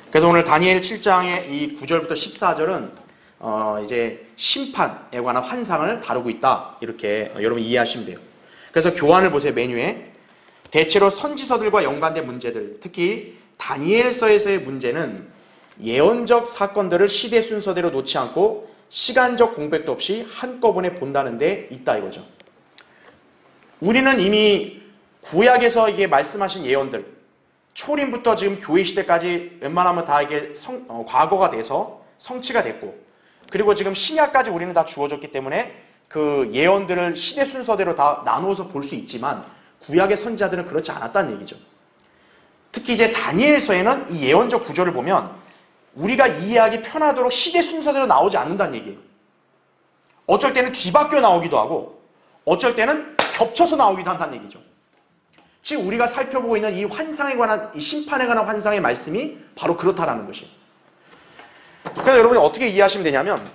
그래서 오늘 다니엘 7장의 이 9절부터 14절은 이제 심판에 관한 환상을 다루고 있다. 이렇게 여러분 이해하시면 돼요. 그래서 교환을 보세요. 메뉴에. 대체로 선지서들과 연관된 문제들, 특히 다니엘서에서의 문제는 예언적 사건들을 시대 순서대로 놓지 않고 시간적 공백도 없이 한꺼번에 본다는 데 있다 이거죠. 우리는 이미 구약에서 이게 말씀하신 예언들, 초림부터 지금 교회 시대까지 웬만하면 다 이게 과거가 돼서 성취가 됐고, 그리고 지금 신약까지 우리는 다 주어졌기 때문에 그 예언들을 시대 순서대로 다 나누어서 볼 수 있지만 구약의 선지자들은 그렇지 않았다는 얘기죠. 특히 이제 다니엘서에는 이 예언적 구조를 보면 우리가 이해하기 편하도록 시대 순서대로 나오지 않는다는 얘기예요. 어쩔 때는 뒤바뀌어 나오기도 하고 어쩔 때는 겹쳐서 나오기도 한다는 얘기죠. 지금 우리가 살펴보고 있는 이 환상에 관한, 이 심판에 관한 환상의 말씀이 바로 그렇다라는 것이에요. 그래서 여러분이 어떻게 이해하시면 되냐면,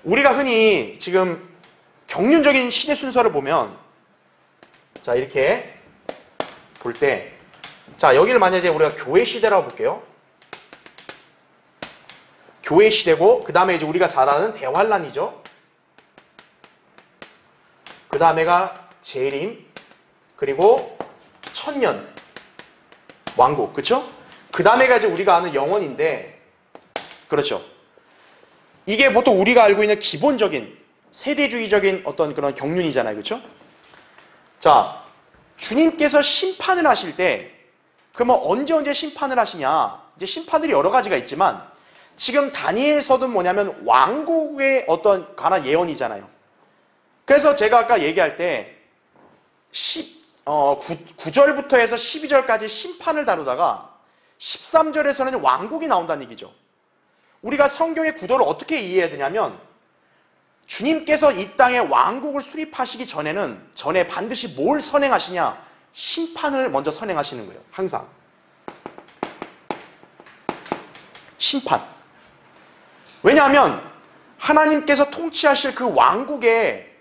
우리가 흔히 지금 경륜적인 시대 순서를 보면, 자, 이렇게 볼 때, 자, 여기를 만약에 우리가 교회 시대라고 볼게요. 교회 시대고, 그 다음에 이제 우리가 잘 아는 대환란이죠. 그 다음에가 재림, 그리고 천년, 왕국, 그쵸? 그 다음에가 이제 우리가 아는 영원인데, 그렇죠? 이게 보통 우리가 알고 있는 기본적인 세대주의적인 어떤 그런 경륜이잖아요, 그렇죠? 자, 주님께서 심판을 하실 때, 그러면 언제 심판을 하시냐? 이제 심판들이 여러 가지가 있지만, 지금 다니엘서도 뭐냐면 왕국의 어떤 관한 예언이잖아요. 그래서 제가 아까 얘기할 때 9절부터 해서 12절까지 심판을 다루다가 13절에서는 왕국이 나온다는 얘기죠. 우리가 성경의 구도를 어떻게 이해해야 되냐면, 주님께서 이 땅에 왕국을 수립하시기 전에 반드시 뭘 선행하시냐? 심판을 먼저 선행하시는 거예요. 항상. 심판. 왜냐하면 하나님께서 통치하실 그 왕국에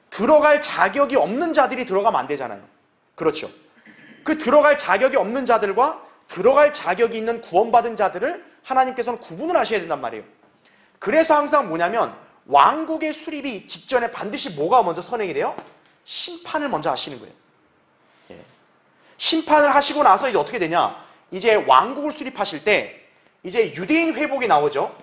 들어갈 자격이 없는 자들이 들어가면 안 되잖아요. 그렇죠. 그 들어갈 자격이 없는 자들과 들어갈 자격이 있는 구원받은 자들을 하나님께서는 구분을 하셔야 된단 말이에요. 그래서 항상 뭐냐면 왕국의 수립이 직전에 반드시 뭐가 먼저 선행이 돼요? 심판을 먼저 하시는 거예요. 예. 심판을 하시고 나서 이제 어떻게 되냐? 이제 왕국을 수립하실 때 이제 유대인 회복이 나오죠.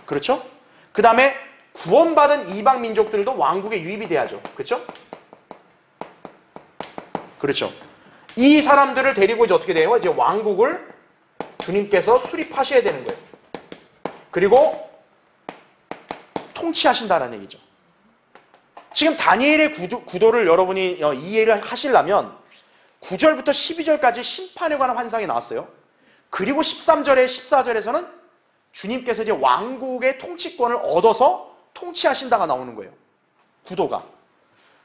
그렇죠? 그 다음에 구원받은 이방 민족들도 왕국에 유입이 돼야죠. 그렇죠? 그렇죠. 이 사람들을 데리고 이제 어떻게 돼요? 이제 왕국을 주님께서 수립하셔야 되는 거예요. 그리고 통치하신다는 얘기죠. 지금 다니엘의 구도를 여러분이 이해를 하시려면 9절부터 12절까지 심판에 관한 환상이 나왔어요. 그리고 13절에 14절에서는 주님께서 이제 왕국의 통치권을 얻어서 통치하신다가 나오는 거예요. 구도가.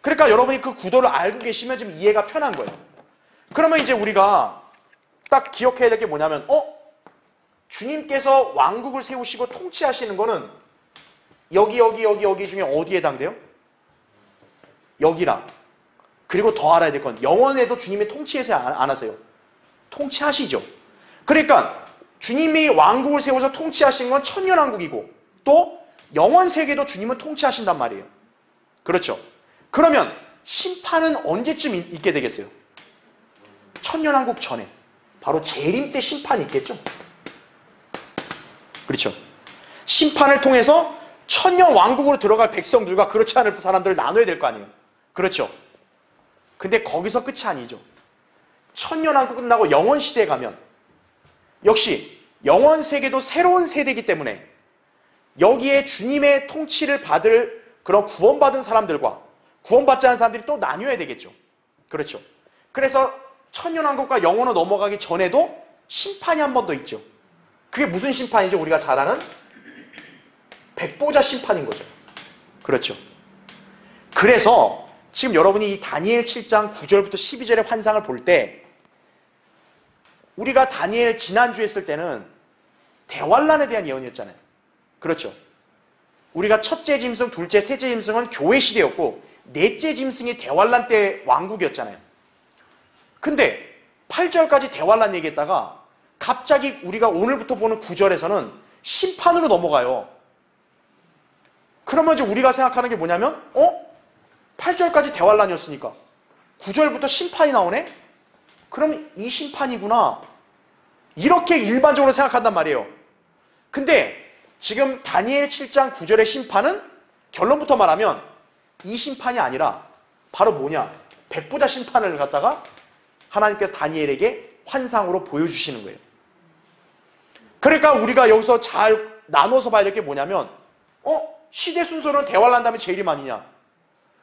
그러니까 여러분이 그 구도를 알고 계시면 좀 이해가 편한 거예요. 그러면 이제 우리가 딱 기억해야 될 게 뭐냐면, 주님께서 왕국을 세우시고 통치하시는 거는 여기 중에 어디에 해당돼요? 여기랑. 그리고 더 알아야 될 건 영원에도 주님의 통치에서 안 하세요. 통치하시죠. 그러니까 주님이 왕국을 세워서 통치하신 건 천년왕국이고 또 영원 세계도 주님은 통치하신단 말이에요. 그렇죠. 그러면 심판은 언제쯤 있게 되겠어요? 천년왕국 전에. 바로 재림 때 심판이 있겠죠. 그렇죠. 심판을 통해서 천년 왕국으로 들어갈 백성들과 그렇지 않을 사람들을 나눠야 될 거 아니에요. 그렇죠. 근데 거기서 끝이 아니죠. 천년 왕국 끝나고 영원 시대에 가면 역시 영원 세계도 새로운 세대이기 때문에 여기에 주님의 통치를 받을 그런 구원받은 사람들과 구원받지 않은 사람들이 또 나뉘어야 되겠죠. 그렇죠. 그래서 천년왕국과 영원으로 넘어가기 전에도 심판이 한 번 더 있죠. 그게 무슨 심판이죠? 우리가 잘 아는 백보자 심판인 거죠. 그렇죠. 그래서 지금 여러분이 이 다니엘 7장 9절부터 12절의 환상을 볼 때 우리가 다니엘 지난주에 했을 때는 대환란에 대한 예언이었잖아요. 그렇죠. 우리가 첫째 짐승, 둘째, 셋째 짐승은 교회 시대였고 넷째 짐승이 대환란 때 왕국이었잖아요. 근데 8절까지 대환란 얘기했다가 갑자기 우리가 오늘부터 보는 9절에서는 심판으로 넘어가요. 그러면 이제 우리가 생각하는 게 뭐냐면 8절까지 대환란이었으니까 9절부터 심판이 나오네? 그럼 이 심판이구나. 이렇게 일반적으로 생각한단 말이에요. 근데 지금 다니엘 7장 9절의 심판은 결론부터 말하면 이 심판이 아니라 바로 뭐냐? 백보자 심판을 갖다가 하나님께서 다니엘에게 환상으로 보여주시는 거예요. 그러니까 우리가 여기서 잘 나눠서 봐야 될 게 뭐냐면 시대 순서는 대환란 다음에 재림 아니냐?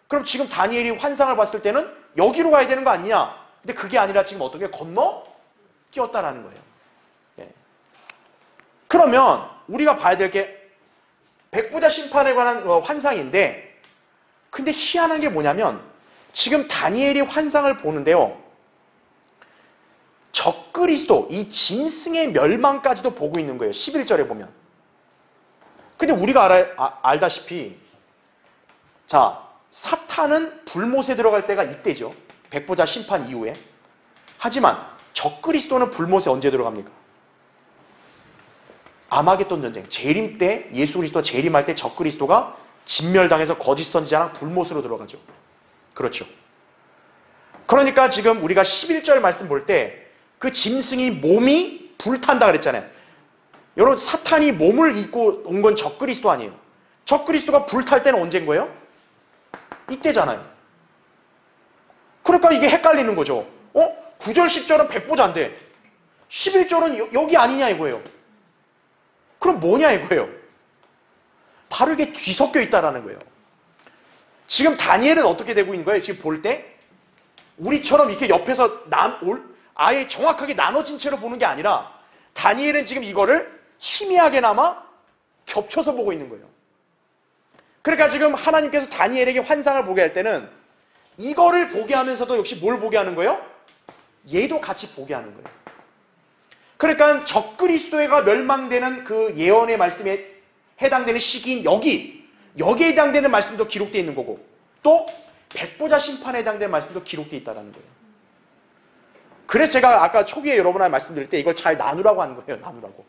그럼 지금 다니엘이 환상을 봤을 때는 여기로 가야 되는 거 아니냐? 근데 그게 아니라 지금 어떻게 건너 뛰었다라는 거예요. 예. 그러면 우리가 봐야 될 게 백보자 심판에 관한 환상인데, 근데 희한한 게 뭐냐면 지금 다니엘이 환상을 보는데요, 적그리스도, 이 짐승의 멸망까지도 보고 있는 거예요. 11절에 보면. 근데 우리가 알다시피 자, 사탄은 불못에 들어갈 때가 이때죠. 백보자 심판 이후에. 하지만 적그리스도는 불못에 언제 들어갑니까? 아마겟돈 전쟁, 재림 때, 예수 그리스도 재림할 때 적그리스도가 진멸당해서 거짓 선지자랑 불못으로 들어가죠. 그렇죠. 그러니까 지금 우리가 11절 말씀 볼 때 그 짐승이 몸이 불탄다 그랬잖아요. 여러분, 사탄이 몸을 입고 온 건 적그리스도 아니에요. 적그리스도가 불탈 때는 언제인 거예요? 이때잖아요. 그러니까 이게 헷갈리는 거죠. 9절 10절은 백보자인데 11절은 여기 아니냐 이거예요. 그럼 뭐냐 이거예요. 바로 이게 뒤섞여 있다라는 거예요. 지금 다니엘은 어떻게 되고 있는 거예요? 지금 볼 때 우리처럼 이렇게 옆에서 아예 정확하게 나눠진 채로 보는 게 아니라 다니엘은 지금 이거를 희미하게나마 겹쳐서 보고 있는 거예요. 그러니까 지금 하나님께서 다니엘에게 환상을 보게 할 때는 이거를 보게 하면서도 역시 뭘 보게 하는 거예요? 얘도 같이 보게 하는 거예요. 그러니까 적그리스도가 멸망되는 그 예언의 말씀에 해당되는 시기인 여기에 해당되는 말씀도 기록되어 있는 거고, 또 백보자 심판에 해당되는 말씀도 기록되어 있다는 거예요. 그래서 제가 아까 초기에 여러분한테 말씀드릴 때 이걸 잘 나누라고 하는 거예요. 나누라고.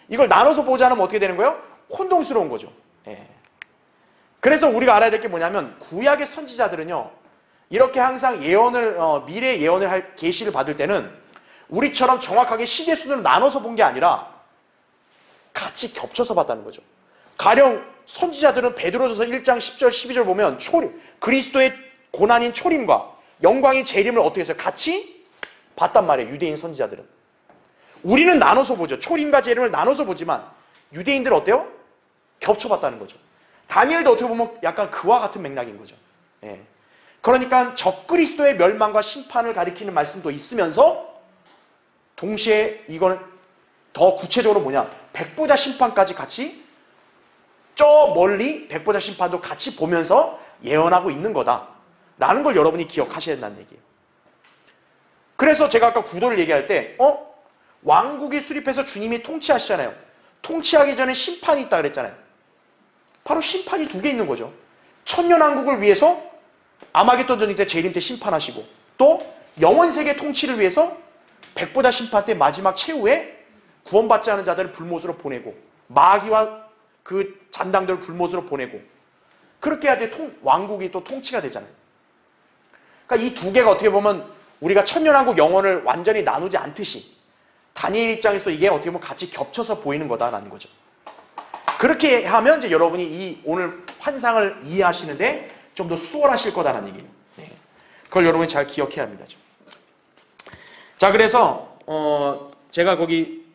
이걸 나눠서 보자 하면 어떻게 되는 거예요? 혼동스러운 거죠. 예. 그래서 우리가 알아야 될 게 뭐냐면 구약의 선지자들은요, 이렇게 항상 예언을 미래 예언을 할 계시를 받을 때는 우리처럼 정확하게 시대 순으로 나눠서 본 게 아니라 같이 겹쳐서 봤다는 거죠. 가령 선지자들은 베드로전서 1장 10절 12절 보면 그리스도의 고난인 초림과 영광인 재림을 어떻게 해서 같이 봤단 말이에요. 유대인 선지자들은. 우리는 나눠서 보죠. 초림과 재림을 나눠서 보지만 유대인들은 어때요? 겹쳐봤다는 거죠. 다니엘도 어떻게 보면 약간 그와 같은 맥락인 거죠. 예. 그러니까 적그리스도의 멸망과 심판을 가리키는 말씀도 있으면서 동시에 이거는 더 구체적으로 뭐냐, 백보자 심판까지 같이 저 멀리 백보자 심판도 같이 보면서 예언하고 있는 거다라는 걸 여러분이 기억하셔야 된다는 얘기예요. 그래서 제가 아까 구도를 얘기할 때 왕국이 수립해서 주님이 통치하시잖아요. 통치하기 전에 심판이 있다 그랬잖아요. 바로 심판이 두 개 있는 거죠. 천년왕국을 위해서 아마겟돈 전쟁 때 재림 때 심판하시고, 또 영원세계 통치를 위해서 백보자 심판 때 마지막 최후에 구원받지 않은 자들을 불못으로 보내고 마귀와 그 잔당들을 불못으로 보내고, 그렇게 해야지 왕국이 또 통치가 되잖아요. 그러니까 이 두 개가 어떻게 보면 우리가 천년왕국 영원을 완전히 나누지 않듯이 다니엘 입장에서도 이게 어떻게 보면 같이 겹쳐서 보이는 거다라는 거죠. 그렇게 하면 이제 여러분이 이 오늘 환상을 이해하시는데 좀 더 수월하실 거다라는 얘기예요. 네. 그걸 여러분이 잘 기억해야 합니다. 좀. 자, 그래서 제가 거기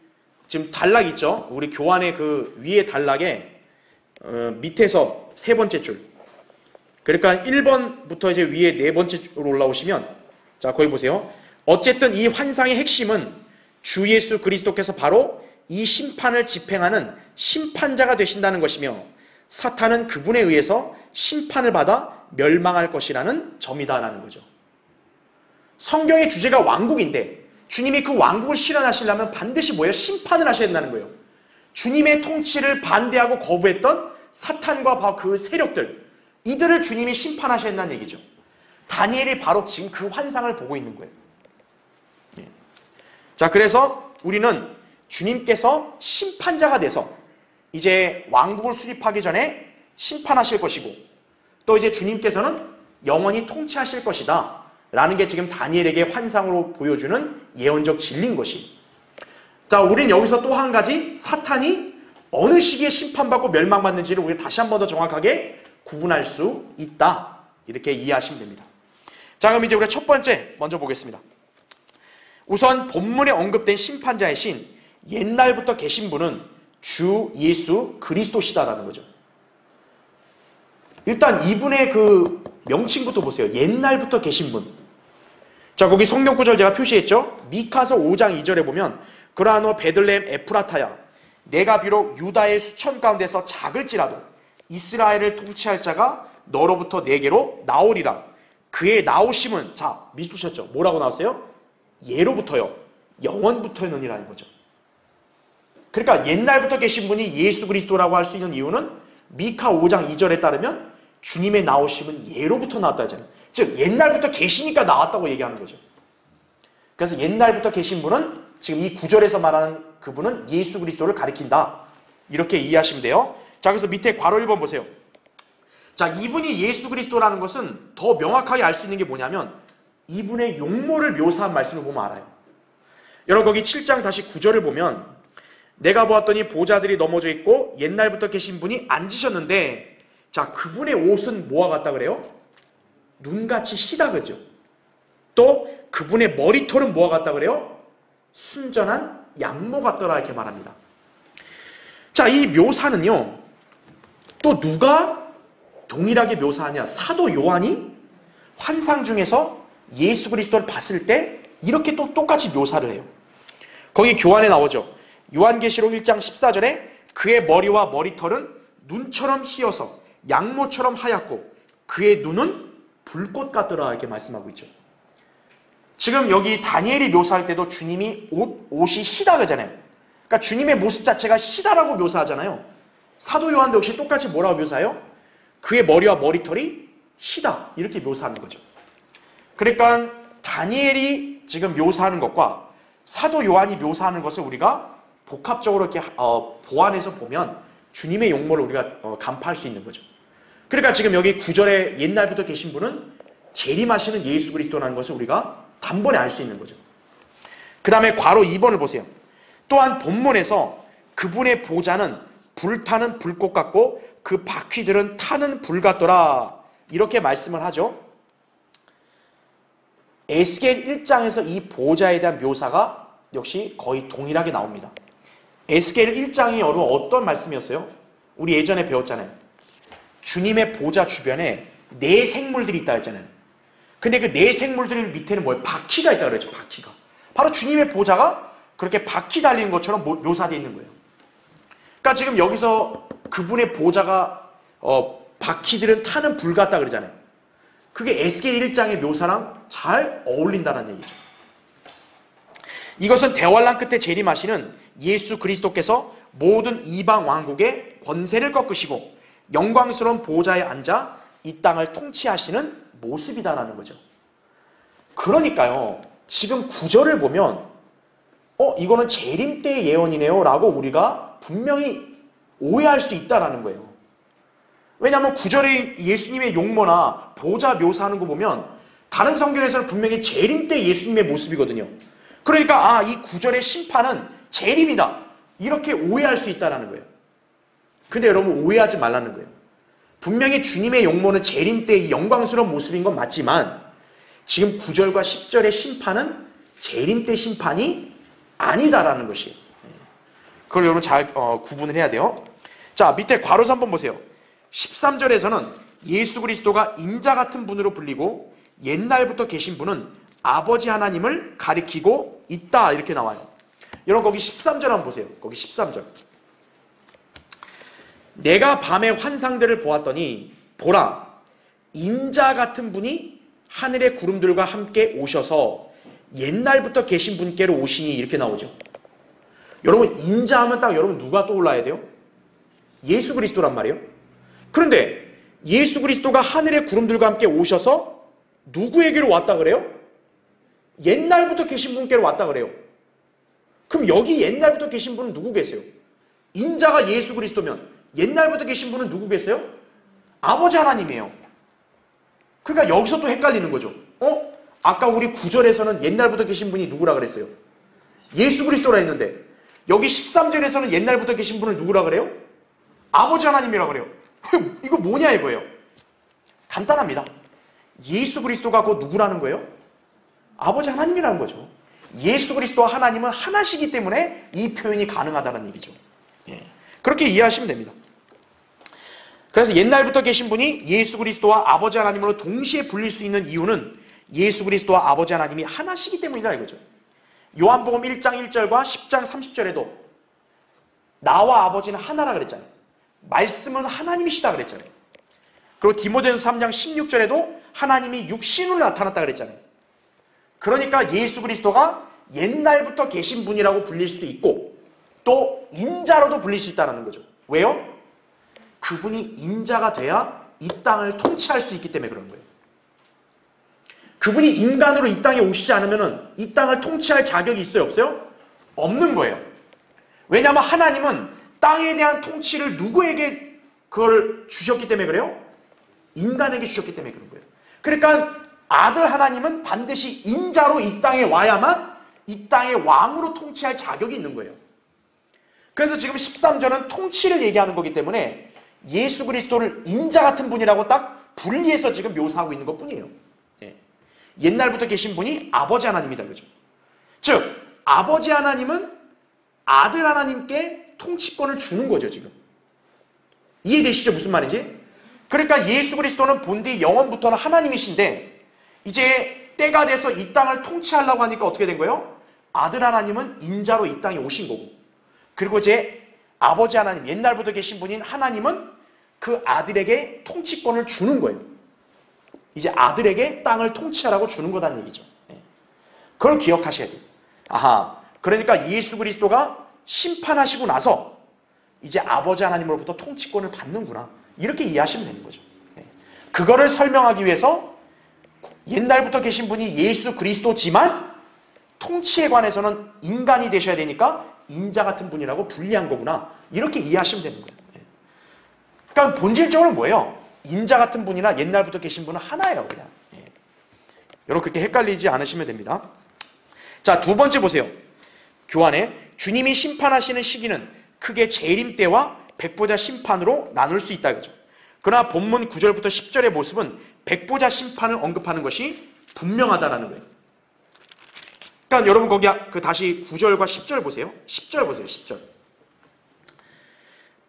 지금 단락 있죠? 우리 교환의 그 위에 단락에 밑에서 세 번째 줄, 그러니까 1번부터 이제 위에 네 번째 줄로 올라오시면, 자, 거기 보세요. 어쨌든 이 환상의 핵심은 주 예수 그리스도께서 바로 이 심판을 집행하는 심판자가 되신다는 것이며 사탄은 그분에 의해서 심판을 받아 멸망할 것이라는 점이다라는 거죠. 성경의 주제가 왕국인데 주님이 그 왕국을 실현하시려면 반드시 뭐예요? 심판을 하셔야 된다는 거예요. 주님의 통치를 반대하고 거부했던 사탄과 그 세력들, 이들을 주님이 심판하셔야 된다는 얘기죠. 다니엘이 바로 지금 그 환상을 보고 있는 거예요. 자, 그래서 우리는 주님께서 심판자가 돼서 이제 왕국을 수립하기 전에 심판하실 것이고, 또 이제 주님께서는 영원히 통치하실 것이다 라는 게 지금 다니엘에게 환상으로 보여주는 예언적 진리인 것이. 자, 우린 여기서 또 한 가지, 사탄이 어느 시기에 심판받고 멸망받는지를 우리가 다시 한 번 더 정확하게 구분할 수 있다, 이렇게 이해하시면 됩니다. 자, 그럼 이제 우리가 첫 번째 먼저 보겠습니다. 우선 본문에 언급된 심판자의 신, 옛날부터 계신 분은 주 예수 그리스도시다라는 거죠. 일단 이분의 그 명칭부터 보세요. 옛날부터 계신 분. 자, 거기 성경 구절 제가 표시했죠. 미카서 5장 2절에 보면 그러하노 베들레헴 에프라타야, 내가 비록 유다의 수천 가운데서 작을지라도 이스라엘을 통치할 자가 너로부터 내게로 나오리라. 그의 나오심은, 자, 미루셨죠? 뭐라고 나왔어요? 예로부터요, 영원부터는이라는 거죠. 그러니까 옛날부터 계신 분이 예수 그리스도라고 할 수 있는 이유는 미카 5장 2절에 따르면 주님의 나오심은 예로부터 나왔다 하잖아요. 즉 옛날부터 계시니까 나왔다고 얘기하는 거죠. 그래서 옛날부터 계신 분은 지금 이 구절에서 말하는 그분은 예수 그리스도를 가리킨다, 이렇게 이해하시면 돼요. 자, 그래서 밑에 괄호 1번 보세요. 자, 이분이 예수 그리스도라는 것은 더 명확하게 알 수 있는 게 뭐냐면 이분의 용모를 묘사한 말씀을 보면 알아요. 여러분 거기 7장 다시 9절을 보면 내가 보았더니 보좌들이 넘어져 있고 옛날부터 계신 분이 앉으셨는데, 자, 그분의 옷은 뭐와 같다 그래요? 눈같이 희다, 그죠? 또 그분의 머리털은 뭐와 같다 그래요? 순전한 양모 같더라, 이렇게 말합니다. 자, 이 묘사는요, 또 누가 동일하게 묘사하냐? 사도 요한이 환상 중에서 예수 그리스도를 봤을 때 이렇게 또 똑같이 묘사를 해요. 거기 교환에 나오죠. 요한계시록 1장 14절에 그의 머리와 머리털은 눈처럼 희어서 양모처럼 하얗고 그의 눈은 불꽃 같더라, 이렇게 말씀하고 있죠. 지금 여기 다니엘이 묘사할 때도 주님이 옷이 희다 그러잖아요. 그러니까 주님의 모습 자체가 희다라고 묘사하잖아요. 사도 요한도 역시 똑같이 뭐라고 묘사해요? 그의 머리와 머리털이 희다, 이렇게 묘사하는 거죠. 그러니까 다니엘이 지금 묘사하는 것과 사도 요한이 묘사하는 것을 우리가 복합적으로 이렇게 보완해서 보면 주님의 용모를 우리가 간파할 수 있는 거죠. 그러니까 지금 여기 9절에 옛날부터 계신 분은 재림하시는 예수 그리스도라는 것을 우리가 단번에 알 수 있는 거죠. 그 다음에 괄호 2번을 보세요. 또한 본문에서 그분의 보좌는 불타는 불꽃 같고 그 바퀴들은 타는 불 같더라, 이렇게 말씀을 하죠. 에스겔 1장에서 이 보좌에 대한 묘사가 역시 거의 동일하게 나옵니다. 에스겔 1장이 여러분 어떤 말씀이었어요? 우리 예전에 배웠잖아요. 주님의 보좌 주변에 네 생물들이 있다 했잖아요. 근데 그 네 생물들 밑에는 뭐예요? 바퀴가 있다 그랬죠. 바퀴가. 바로 주님의 보좌가 그렇게 바퀴 달린 것처럼 묘사되어 있는 거예요. 그러니까 지금 여기서 그분의 보좌가 바퀴들은 타는 불 같다 그러잖아요. 그게 에스겔 1장의 묘사랑 잘 어울린다는 얘기죠. 이것은 대환란 끝에 재림하시는 예수 그리스도께서 모든 이방 왕국의 권세를 꺾으시고 영광스러운 보좌에 앉아 이 땅을 통치하시는 모습이다라는 거죠. 그러니까요, 지금 9절을 보면 이거는 재림 때의 예언이네요 라고 우리가 분명히 오해할 수 있다라는 거예요. 왜냐하면 9절에 예수님의 용모나 보좌 묘사하는 거 보면 다른 성경에서는 분명히 재림 때 예수님의 모습이거든요. 그러니까 이 9절의 심판은 재림이다, 이렇게 오해할 수 있다는 거예요. 근데 여러분 오해하지 말라는 거예요. 분명히 주님의 용모는 재림 때의 영광스러운 모습인 건 맞지만 지금 9절과 10절의 심판은 재림 때 심판이 아니다라는 것이에요. 그걸 여러분 잘 구분을 해야 돼요. 자, 밑에 괄호서 한번 보세요. 13절에서는 예수 그리스도가 인자 같은 분으로 불리고 옛날부터 계신 분은 아버지 하나님을 가리키고 있다, 이렇게 나와요. 여러분 거기 13절 한번 보세요. 거기 13절. 내가 밤에 환상들을 보았더니 보라, 인자 같은 분이 하늘의 구름들과 함께 오셔서 옛날부터 계신 분께로 오시니, 이렇게 나오죠. 여러분 인자하면 딱 여러분 누가 떠올라야 돼요? 예수 그리스도란 말이에요. 그런데 예수 그리스도가 하늘의 구름들과 함께 오셔서 누구에게로 왔다 그래요? 옛날부터 계신 분께로 왔다 그래요. 그럼 여기 옛날부터 계신 분은 누구 계세요? 인자가 예수 그리스도면 옛날부터 계신 분은 누구 계세요? 아버지 하나님이에요. 그러니까 여기서 또 헷갈리는 거죠. 아까 우리 9절에서는 옛날부터 계신 분이 누구라 그랬어요? 예수 그리스도라 했는데 여기 13절에서는 옛날부터 계신 분을 누구라 그래요? 아버지 하나님이라 그래요. 이거 뭐냐 이거예요. 간단합니다. 예수 그리스도가 곧 누구라는 거예요? 아버지 하나님이라는 거죠. 예수 그리스도와 하나님은 하나시기 때문에 이 표현이 가능하다는 얘기죠. 예. 그렇게 이해하시면 됩니다. 그래서 옛날부터 계신 분이 예수 그리스도와 아버지 하나님으로 동시에 불릴 수 있는 이유는 예수 그리스도와 아버지 하나님이 하나시기 때문이다 이거죠. 요한복음 1장 1절과 10장 30절에도 나와 아버지는 하나라 그랬잖아요. 말씀은 하나님이시다 그랬잖아요. 그리고 디모데전서 3장 16절에도 하나님이 육신으로 나타났다 그랬잖아요. 그러니까 예수 그리스도가 옛날부터 계신 분이라고 불릴 수도 있고 또 인자로도 불릴 수 있다는 거죠. 왜요? 그분이 인자가 돼야 이 땅을 통치할 수 있기 때문에 그런 거예요. 그분이 인간으로 이 땅에 오시지 않으면 이 땅을 통치할 자격이 있어요? 없어요? 없는 거예요. 왜냐하면 하나님은 땅에 대한 통치를 누구에게 그걸 주셨기 때문에 그래요? 인간에게 주셨기 때문에 그런 거예요. 그러니까 아들 하나님은 반드시 인자로 이 땅에 와야만 이 땅의 왕으로 통치할 자격이 있는 거예요. 그래서 지금 13절은 통치를 얘기하는 거기 때문에 예수 그리스도를 인자 같은 분이라고 딱 분리해서 지금 묘사하고 있는 것 뿐이에요. 예. 옛날부터 계신 분이 아버지 하나님이다 그죠? 즉 아버지 하나님은 아들 하나님께 통치권을 주는 거죠 지금. 이해되시죠? 무슨 말인지? 그러니까 예수 그리스도는 본디 영원부터는 하나님이신데 이제 때가 돼서 이 땅을 통치하려고 하니까 어떻게 된 거예요? 아들 하나님은 인자로 이 땅에 오신 거고 그리고 이제 아버지 하나님, 옛날부터 계신 분인 하나님은 그 아들에게 통치권을 주는 거예요. 이제 아들에게 땅을 통치하라고 주는 거다는 얘기죠. 그걸 기억하셔야 돼요. 아하, 그러니까 예수 그리스도가 심판하시고 나서 이제 아버지 하나님으로부터 통치권을 받는구나. 이렇게 이해하시면 되는 거죠. 그거를 설명하기 위해서 옛날부터 계신 분이 예수 그리스도지만 통치에 관해서는 인간이 되셔야 되니까 인자 같은 분이라고 분리한 거구나. 이렇게 이해하시면 되는 거예요. 그러니까 본질적으로 뭐예요? 인자 같은 분이나 옛날부터 계신 분은 하나예요. 그냥. 여러분 그렇게 헷갈리지 않으시면 됩니다. 자, 두 번째 보세요. 교환에 주님이 심판하시는 시기는 크게 재림 때와 백보자 심판으로 나눌 수 있다. 그죠? 그러나 본문 9절부터 10절의 모습은 백보자 심판을 언급하는 것이 분명하다라는 거예요. 그러니까 여러분 거기 다시 9절과 10절 보세요. 10절 보세요. 10절.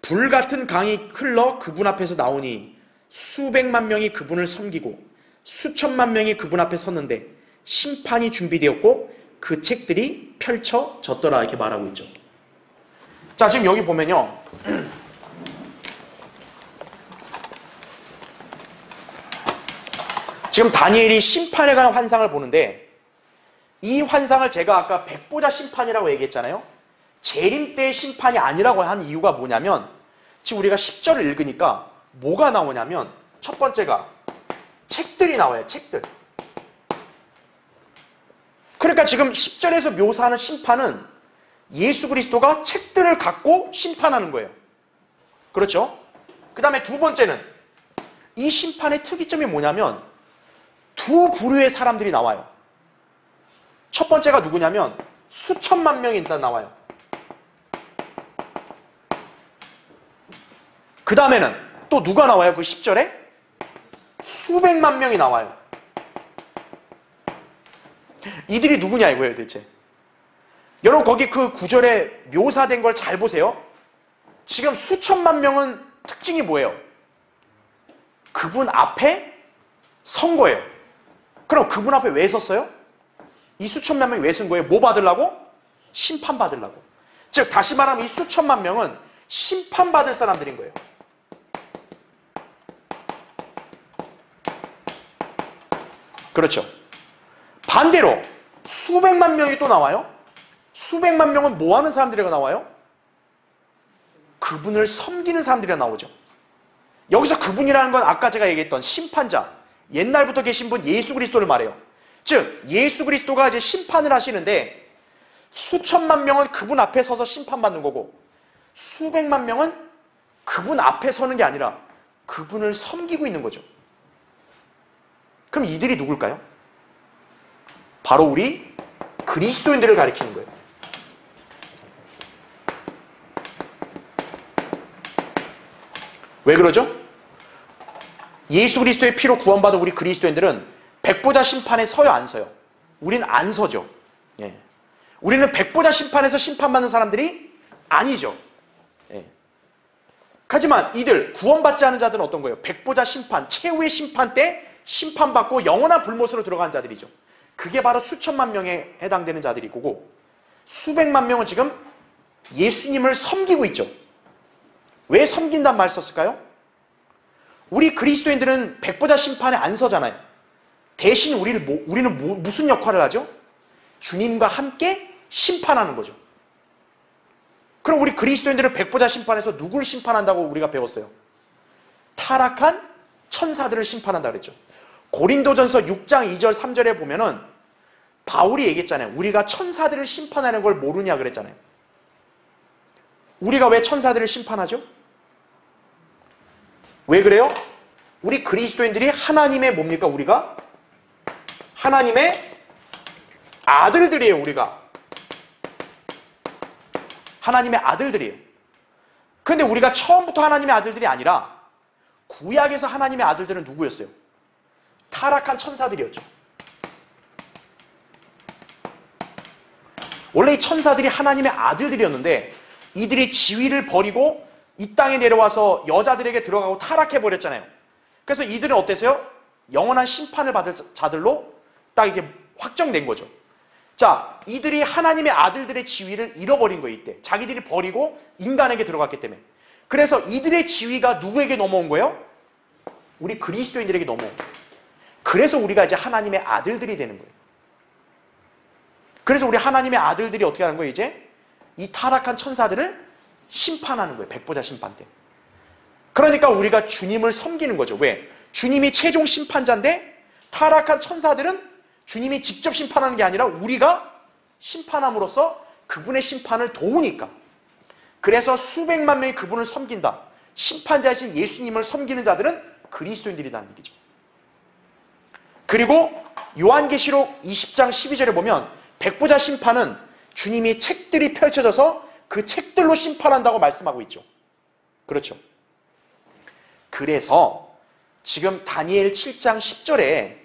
불같은 강이 흘러 그분 앞에서 나오니 수백만 명이 그분을 섬기고 수천만 명이 그분 앞에 섰는데 심판이 준비되었고 그 책들이 펼쳐졌더라 이렇게 말하고 있죠. 자, 지금 여기 보면요. 지금 다니엘이 심판에 관한 환상을 보는데 이 환상을 제가 아까 백보자 심판이라고 얘기했잖아요. 재림 때의 심판이 아니라고 한 이유가 뭐냐면 지금 우리가 10절을 읽으니까 뭐가 나오냐면 첫 번째가 책들이 나와요. 책들. 그러니까 지금 10절에서 묘사하는 심판은 예수 그리스도가 책들을 갖고 심판하는 거예요. 그렇죠? 그 다음에 두 번째는 이 심판의 특이점이 뭐냐면 두 부류의 사람들이 나와요. 첫 번째가 누구냐면 수천만 명이 일단 나와요. 그 다음에는 또 누가 나와요? 그 10절에? 수백만 명이 나와요. 이들이 누구냐 이거예요 대체. 여러분 거기 그 구절에 묘사된 걸 잘 보세요. 지금 수천만 명은 특징이 뭐예요? 그분 앞에 선 거예요. 그럼 그분 앞에 왜 섰어요? 이 수천만 명이 왜 선 거예요? 뭐 받으려고? 심판 받으려고. 즉 다시 말하면 이 수천만 명은 심판받을 사람들인 거예요. 그렇죠. 반대로 수백만 명이 또 나와요. 수백만 명은 뭐 하는 사람들이 나와요? 그분을 섬기는 사람들이 나오죠. 여기서 그분이라는 건 아까 제가 얘기했던 심판자, 옛날부터 계신 분 예수 그리스도를 말해요. 즉 예수 그리스도가 이제 심판을 하시는데 수천만 명은 그분 앞에 서서 심판받는 거고 수백만 명은 그분 앞에 서는 게 아니라 그분을 섬기고 있는 거죠. 그럼 이들이 누굴까요? 바로 우리 그리스도인들을 가리키는 거예요. 왜 그러죠? 예수 그리스도의 피로 구원받은 우리 그리스도인들은 백보자 심판에 서요, 안 서요? 우리는 안 서죠. 예. 우리는 백보자 심판에서 심판받는 사람들이 아니죠. 예. 하지만 이들 구원받지 않은 자들은 어떤 거예요? 백보자 심판, 최후의 심판 때 심판받고 영원한 불못으로 들어간 자들이죠. 그게 바로 수천만 명에 해당되는 자들이고 수백만 명은 지금 예수님을 섬기고 있죠. 왜 섬긴단 말 썼을까요? 우리 그리스도인들은 백보자 심판에 안 서잖아요. 대신 우리는 무슨 역할을 하죠? 주님과 함께 심판하는 거죠. 그럼 우리 그리스도인들은 백보자 심판에서 누굴 심판한다고 우리가 배웠어요? 타락한 천사들을 심판한다 그랬죠. 고린도전서 6장 2절 3절에 보면은 바울이 얘기했잖아요. 우리가 천사들을 심판하는 걸 모르냐 그랬잖아요. 우리가 왜 천사들을 심판하죠? 왜 그래요? 우리 그리스도인들이 하나님의 뭡니까? 우리가 하나님의 아들들이에요. 우리가 하나님의 아들들이에요. 그런데 우리가 처음부터 하나님의 아들들이 아니라 구약에서 하나님의 아들들은 누구였어요? 타락한 천사들이었죠. 원래 이 천사들이 하나님의 아들들이었는데 이들이 지위를 버리고 이 땅에 내려와서 여자들에게 들어가고 타락해버렸잖아요. 그래서 이들은 어땠어요? 영원한 심판을 받을 자들로 딱 이게 확정된 거죠. 자, 이들이 하나님의 아들들의 지위를 잃어버린 거예요. 이때 자기들이 버리고 인간에게 들어갔기 때문에. 그래서 이들의 지위가 누구에게 넘어온 거예요? 우리 그리스도인들에게 넘어온 거예요. 그래서 우리가 이제 하나님의 아들들이 되는 거예요. 그래서 우리 하나님의 아들들이 어떻게 하는 거예요? 이제 이 타락한 천사들을 심판하는 거예요. 백보자 심판 때. 그러니까 우리가 주님을 섬기는 거죠. 왜? 주님이 최종 심판자인데 타락한 천사들은 주님이 직접 심판하는 게 아니라 우리가 심판함으로써 그분의 심판을 도우니까. 그래서 수백만 명이 그분을 섬긴다. 심판자이신 예수님을 섬기는 자들은 그리스도인들이라는 얘기죠. 그리고 요한계시록 20장 12절에 보면 백보자 심판은 주님이 책들이 펼쳐져서 그 책들로 심판한다고 말씀하고 있죠. 그렇죠. 그래서 지금 다니엘 7장 10절에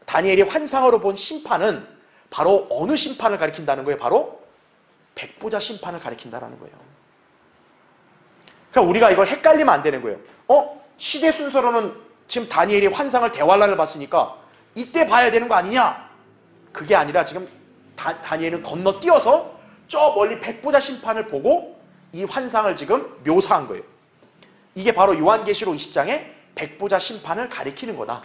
다니엘이 환상으로 본 심판은 바로 어느 심판을 가리킨다는 거예요? 바로 백보자 심판을 가리킨다는 거예요. 그러니까 우리가 이걸 헷갈리면 안 되는 거예요. 시대 순서로는 지금 다니엘이 환상을 대환란을 봤으니까 이때 봐야 되는 거 아니냐? 그게 아니라 지금 다니엘은 건너뛰어서 저 멀리 백보자 심판을 보고 이 환상을 지금 묘사한 거예요. 이게 바로 요한계시록 20장의 백보자 심판을 가리키는 거다.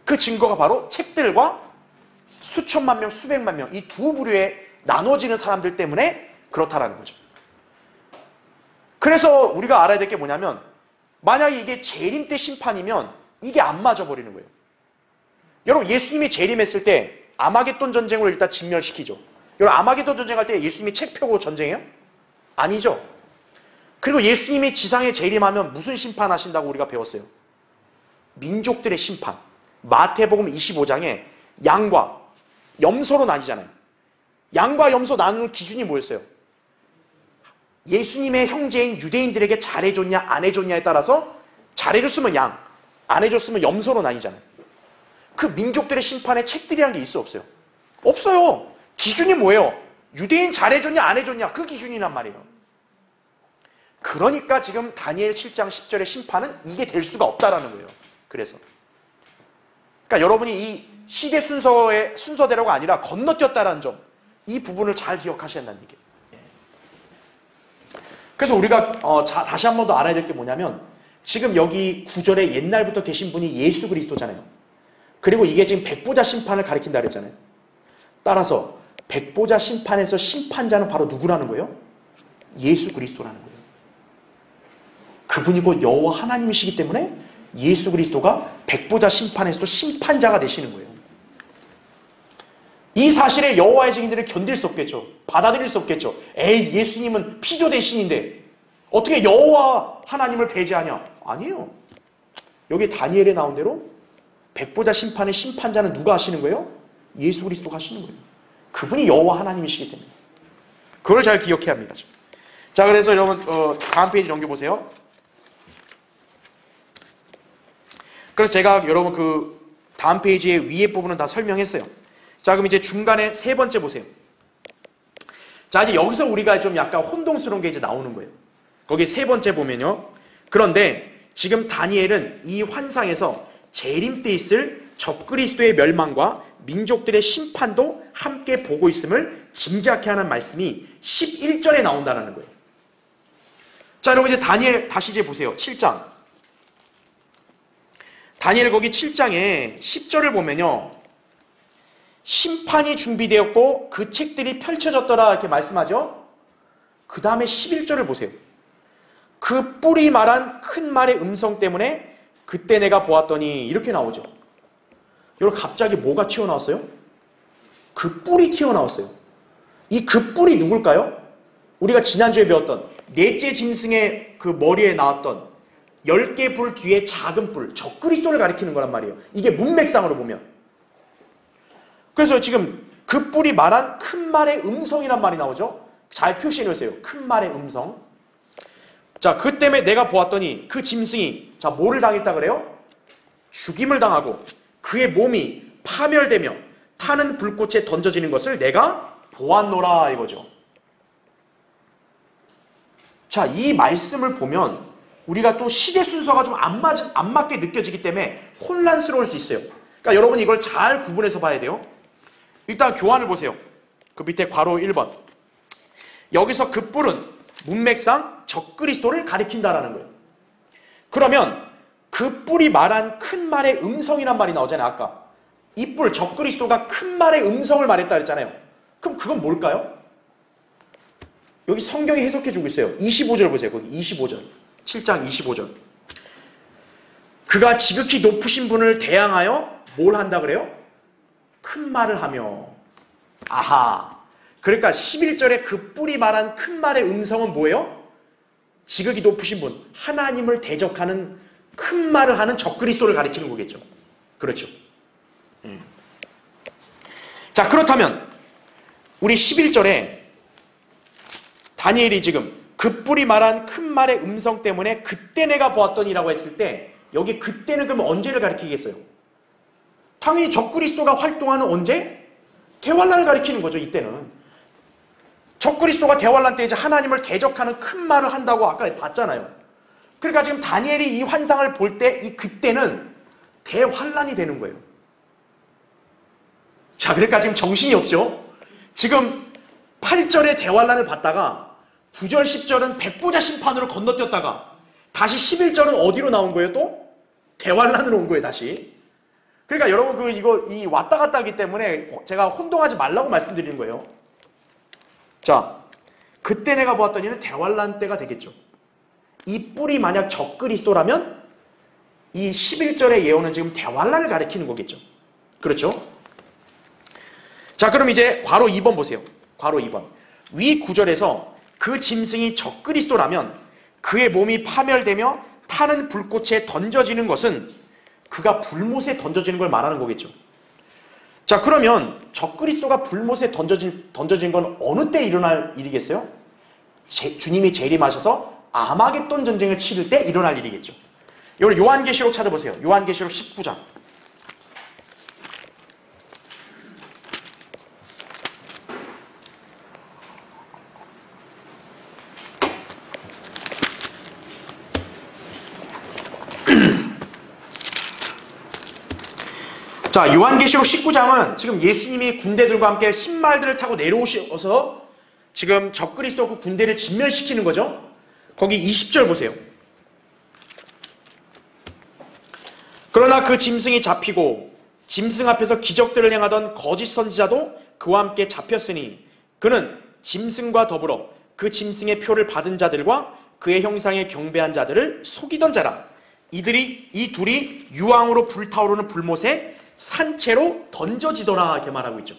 그 증거가 바로 책들과 수천만 명, 수백만 명 이 두 부류에 나눠지는 사람들 때문에 그렇다라는 거죠. 그래서 우리가 알아야 될 게 뭐냐면 만약에 이게 재림 때 심판이면 이게 안 맞아버리는 거예요. 여러분 예수님이 재림했을 때 아마겟돈 전쟁으로 일단 진멸시키죠. 여러분 아마겟돈 전쟁할 때 예수님이 책 펴고 전쟁해요? 아니죠. 그리고 예수님이 지상에 재림하면 무슨 심판하신다고 우리가 배웠어요? 민족들의 심판. 마태복음 25장에 양과 염소로 나뉘잖아요. 양과 염소 나누는 기준이 뭐였어요? 예수님의 형제인 유대인들에게 잘해줬냐 안 해줬냐에 따라서 잘해줬으면 양, 안 해줬으면 염소로 나뉘잖아요. 그 민족들의 심판에 책들이란 게 있어 없어요? 없어요. 기준이 뭐예요? 유대인 잘해줬냐 안 해줬냐 그 기준이란 말이에요. 그러니까 지금 다니엘 7장 10절의 심판은 이게 될 수가 없다라는 거예요. 그래서 그러니까 여러분이 이 시대 순서대로가 아니라 건너뛰었다라는 점, 이 부분을 잘 기억하셔야 한다는 얘기예요. 그래서 우리가 다시 한 번 더 알아야 될 게 뭐냐면 지금 여기 9절에 옛날부터 계신 분이 예수 그리스도잖아요. 그리고 이게 지금 백보자 심판을 가리킨다 그랬잖아요. 따라서 백보자 심판에서 심판자는 바로 누구라는 거예요? 예수 그리스도라는 거예요. 그분이 곧 여호와 하나님이시기 때문에 예수 그리스도가 백보자 심판에서도 심판자가 되시는 거예요. 이 사실에 여호와의 증인들은 견딜 수 없겠죠. 받아들일 수 없겠죠. 에이, 예수님은 피조된 신인데 어떻게 여호와 하나님을 배제하냐? 아니에요. 여기 다니엘에 나온 대로 백보자 심판의 심판자는 누가 하시는 거예요? 예수 그리스도가 하시는 거예요. 그분이 여호와 하나님이시기 때문에. 그걸 잘 기억해야 합니다. 자, 그래서 여러분 다음 페이지 넘겨보세요. 그래서 제가 여러분 그 다음 페이지의 위에 부분은 다 설명했어요. 자, 그럼 이제 중간에 세 번째 보세요. 자, 이제 여기서 우리가 좀 약간 혼동스러운 게 이제 나오는 거예요. 거기 세 번째 보면요. 그런데 지금 다니엘은 이 환상에서 재림 때 있을 적그리스도의 멸망과 민족들의 심판도 함께 보고 있음을 짐작케 하는 말씀이 11절에 나온다는 거예요. 자, 여러분 이제 다니엘 다시 이제 보세요. 7장. 다니엘 거기 7장에 10절을 보면요. 심판이 준비되었고 그 책들이 펼쳐졌더라 이렇게 말씀하죠. 그 다음에 11절을 보세요. 그 뿔이 말한 큰 말의 음성 때문에 그때 내가 보았더니 이렇게 나오죠. 여러분 갑자기 뭐가 튀어나왔어요? 그 뿔이 튀어나왔어요. 이 그 뿔이 누굴까요? 우리가 지난주에 배웠던 넷째 짐승의 그 머리에 나왔던 10개 불 뒤에 작은 뿔, 적그리스도를 가리키는 거란 말이에요. 이게 문맥상으로 보면. 그래서 지금 그 뿔이 말한 큰 말의 음성이란 말이 나오죠. 잘 표시해 놓으세요. 큰 말의 음성. 자, 그 때문에 내가 보았더니 그 짐승이 자 뭐를 당했다 그래요? 죽임을 당하고 그의 몸이 파멸되며 타는 불꽃에 던져지는 것을 내가 보았노라 이거죠. 자, 이 말씀을 보면 우리가 또 시대 순서가 좀 안 맞게 느껴지기 때문에 혼란스러울 수 있어요. 그러니까 여러분 이걸 잘 구분해서 봐야 돼요. 일단 교환을 보세요. 그 밑에 괄호 1번. 여기서 그 뿔은 문맥상 적그리스도를 가리킨다라는 거예요. 그러면 그 뿔이 말한 큰 말의 음성이란 말이 나오잖아요. 아까 이 뿔 적그리스도가 큰 말의 음성을 말했다 그랬잖아요. 그럼 그건 뭘까요? 여기 성경이 해석해 주고 있어요. 25절 보세요. 거기 25절. 7장 25절. 그가 지극히 높으신 분을 대항하여 뭘 한다 그래요? 큰 말을 하며. 아하. 그러니까 11절에 그 뿔이 말한 큰 말의 음성은 뭐예요? 지극히 높으신 분, 하나님을 대적하는 큰 말을 하는 적그리스도를 가리키는 거겠죠. 그렇죠. 자, 그렇다면 우리 11절에 다니엘이 지금 그 뿔이 말한 큰 말의 음성 때문에 그때 내가 보았더니라고 했을 때 여기 그때는 그러면 언제를 가리키겠어요? 당연히 적그리스도가 활동하는 언제? 대환란을 가리키는 거죠. 이때는 적그리스도가 대환란 때 이제 하나님을 대적하는 큰 말을 한다고 아까 봤잖아요. 그러니까 지금 다니엘이 이 환상을 볼 때 이 그때는 대환란이 되는 거예요. 자, 그러니까 지금 정신이 없죠. 지금 8절에 대환란을 봤다가 9절 10절은 백보자 심판으로 건너뛰었다가 다시 11절은 어디로 나온 거예요? 또 대환란으로 온 거예요. 다시. 그러니까 여러분 이 왔다 갔다 하기 때문에 제가 혼동하지 말라고 말씀드리는 거예요. 자, 그때 내가 보았더니는 대환란 때가 되겠죠. 이 뿔이 만약 적그리스도라면 이 11절의 예언은 지금 대환란을 가리키는 거겠죠. 그렇죠? 자, 그럼 이제 괄호 2번 보세요. 괄호 2번. 위 9절에서 그 짐승이 적그리스도라면 그의 몸이 파멸되며 타는 불꽃에 던져지는 것은 그가 불못에 던져지는 걸 말하는 거겠죠. 자, 그러면 적그리스도가 불못에 던져진 건 어느 때 일어날 일이겠어요? 주님이 재림하셔서 아마겟돈 전쟁을 치를 때 일어날 일이겠죠. 이걸 요한계시록 찾아보세요. 요한계시록 19장. 자, 요한계시록 19장은 지금 예수님이 군대들과 함께 흰 말들을 타고 내려오셔서 지금 적그리스도 그 군대를 진멸시키는 거죠. 거기 20절 보세요. 그러나 그 짐승이 잡히고 짐승 앞에서 기적들을 행하던 거짓 선지자도 그와 함께 잡혔으니 그는 짐승과 더불어 그 짐승의 표를 받은 자들과 그의 형상에 경배한 자들을 속이던 자라. 이 둘이 유황으로 불타오르는 불못에 산채로 던져지더라 이렇게 말하고 있죠.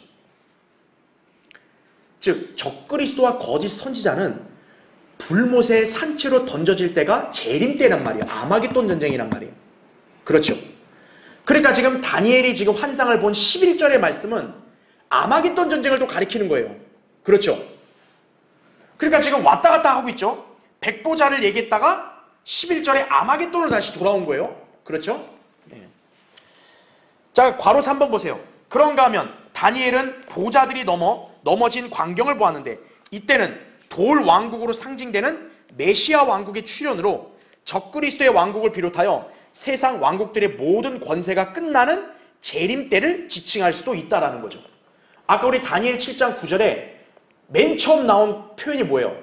즉 적그리스도와 거짓 선지자는 불못의 산채로 던져질 때가 재림 때란 말이에요. 아마겟돈 전쟁이란 말이에요. 그렇죠. 그러니까 지금 다니엘이 지금 환상을 본 11절의 말씀은 아마겟돈 전쟁을 또 가리키는 거예요. 그렇죠. 그러니까 지금 왔다 갔다 하고 있죠. 백보자를 얘기했다가 11절에 아마겟돈으로 다시 돌아온 거예요. 그렇죠. 네. 자, 괄호 3번 보세요. 그런가 하면 다니엘은 보자들이 넘어진 광경을 보았는데 이때는 돌 왕국으로 상징되는 메시아 왕국의 출현으로 적그리스도의 왕국을 비롯하여 세상 왕국들의 모든 권세가 끝나는 재림 때를 지칭할 수도 있다라는 거죠. 아까 우리 다니엘 7장 9절에 맨 처음 나온 표현이 뭐예요?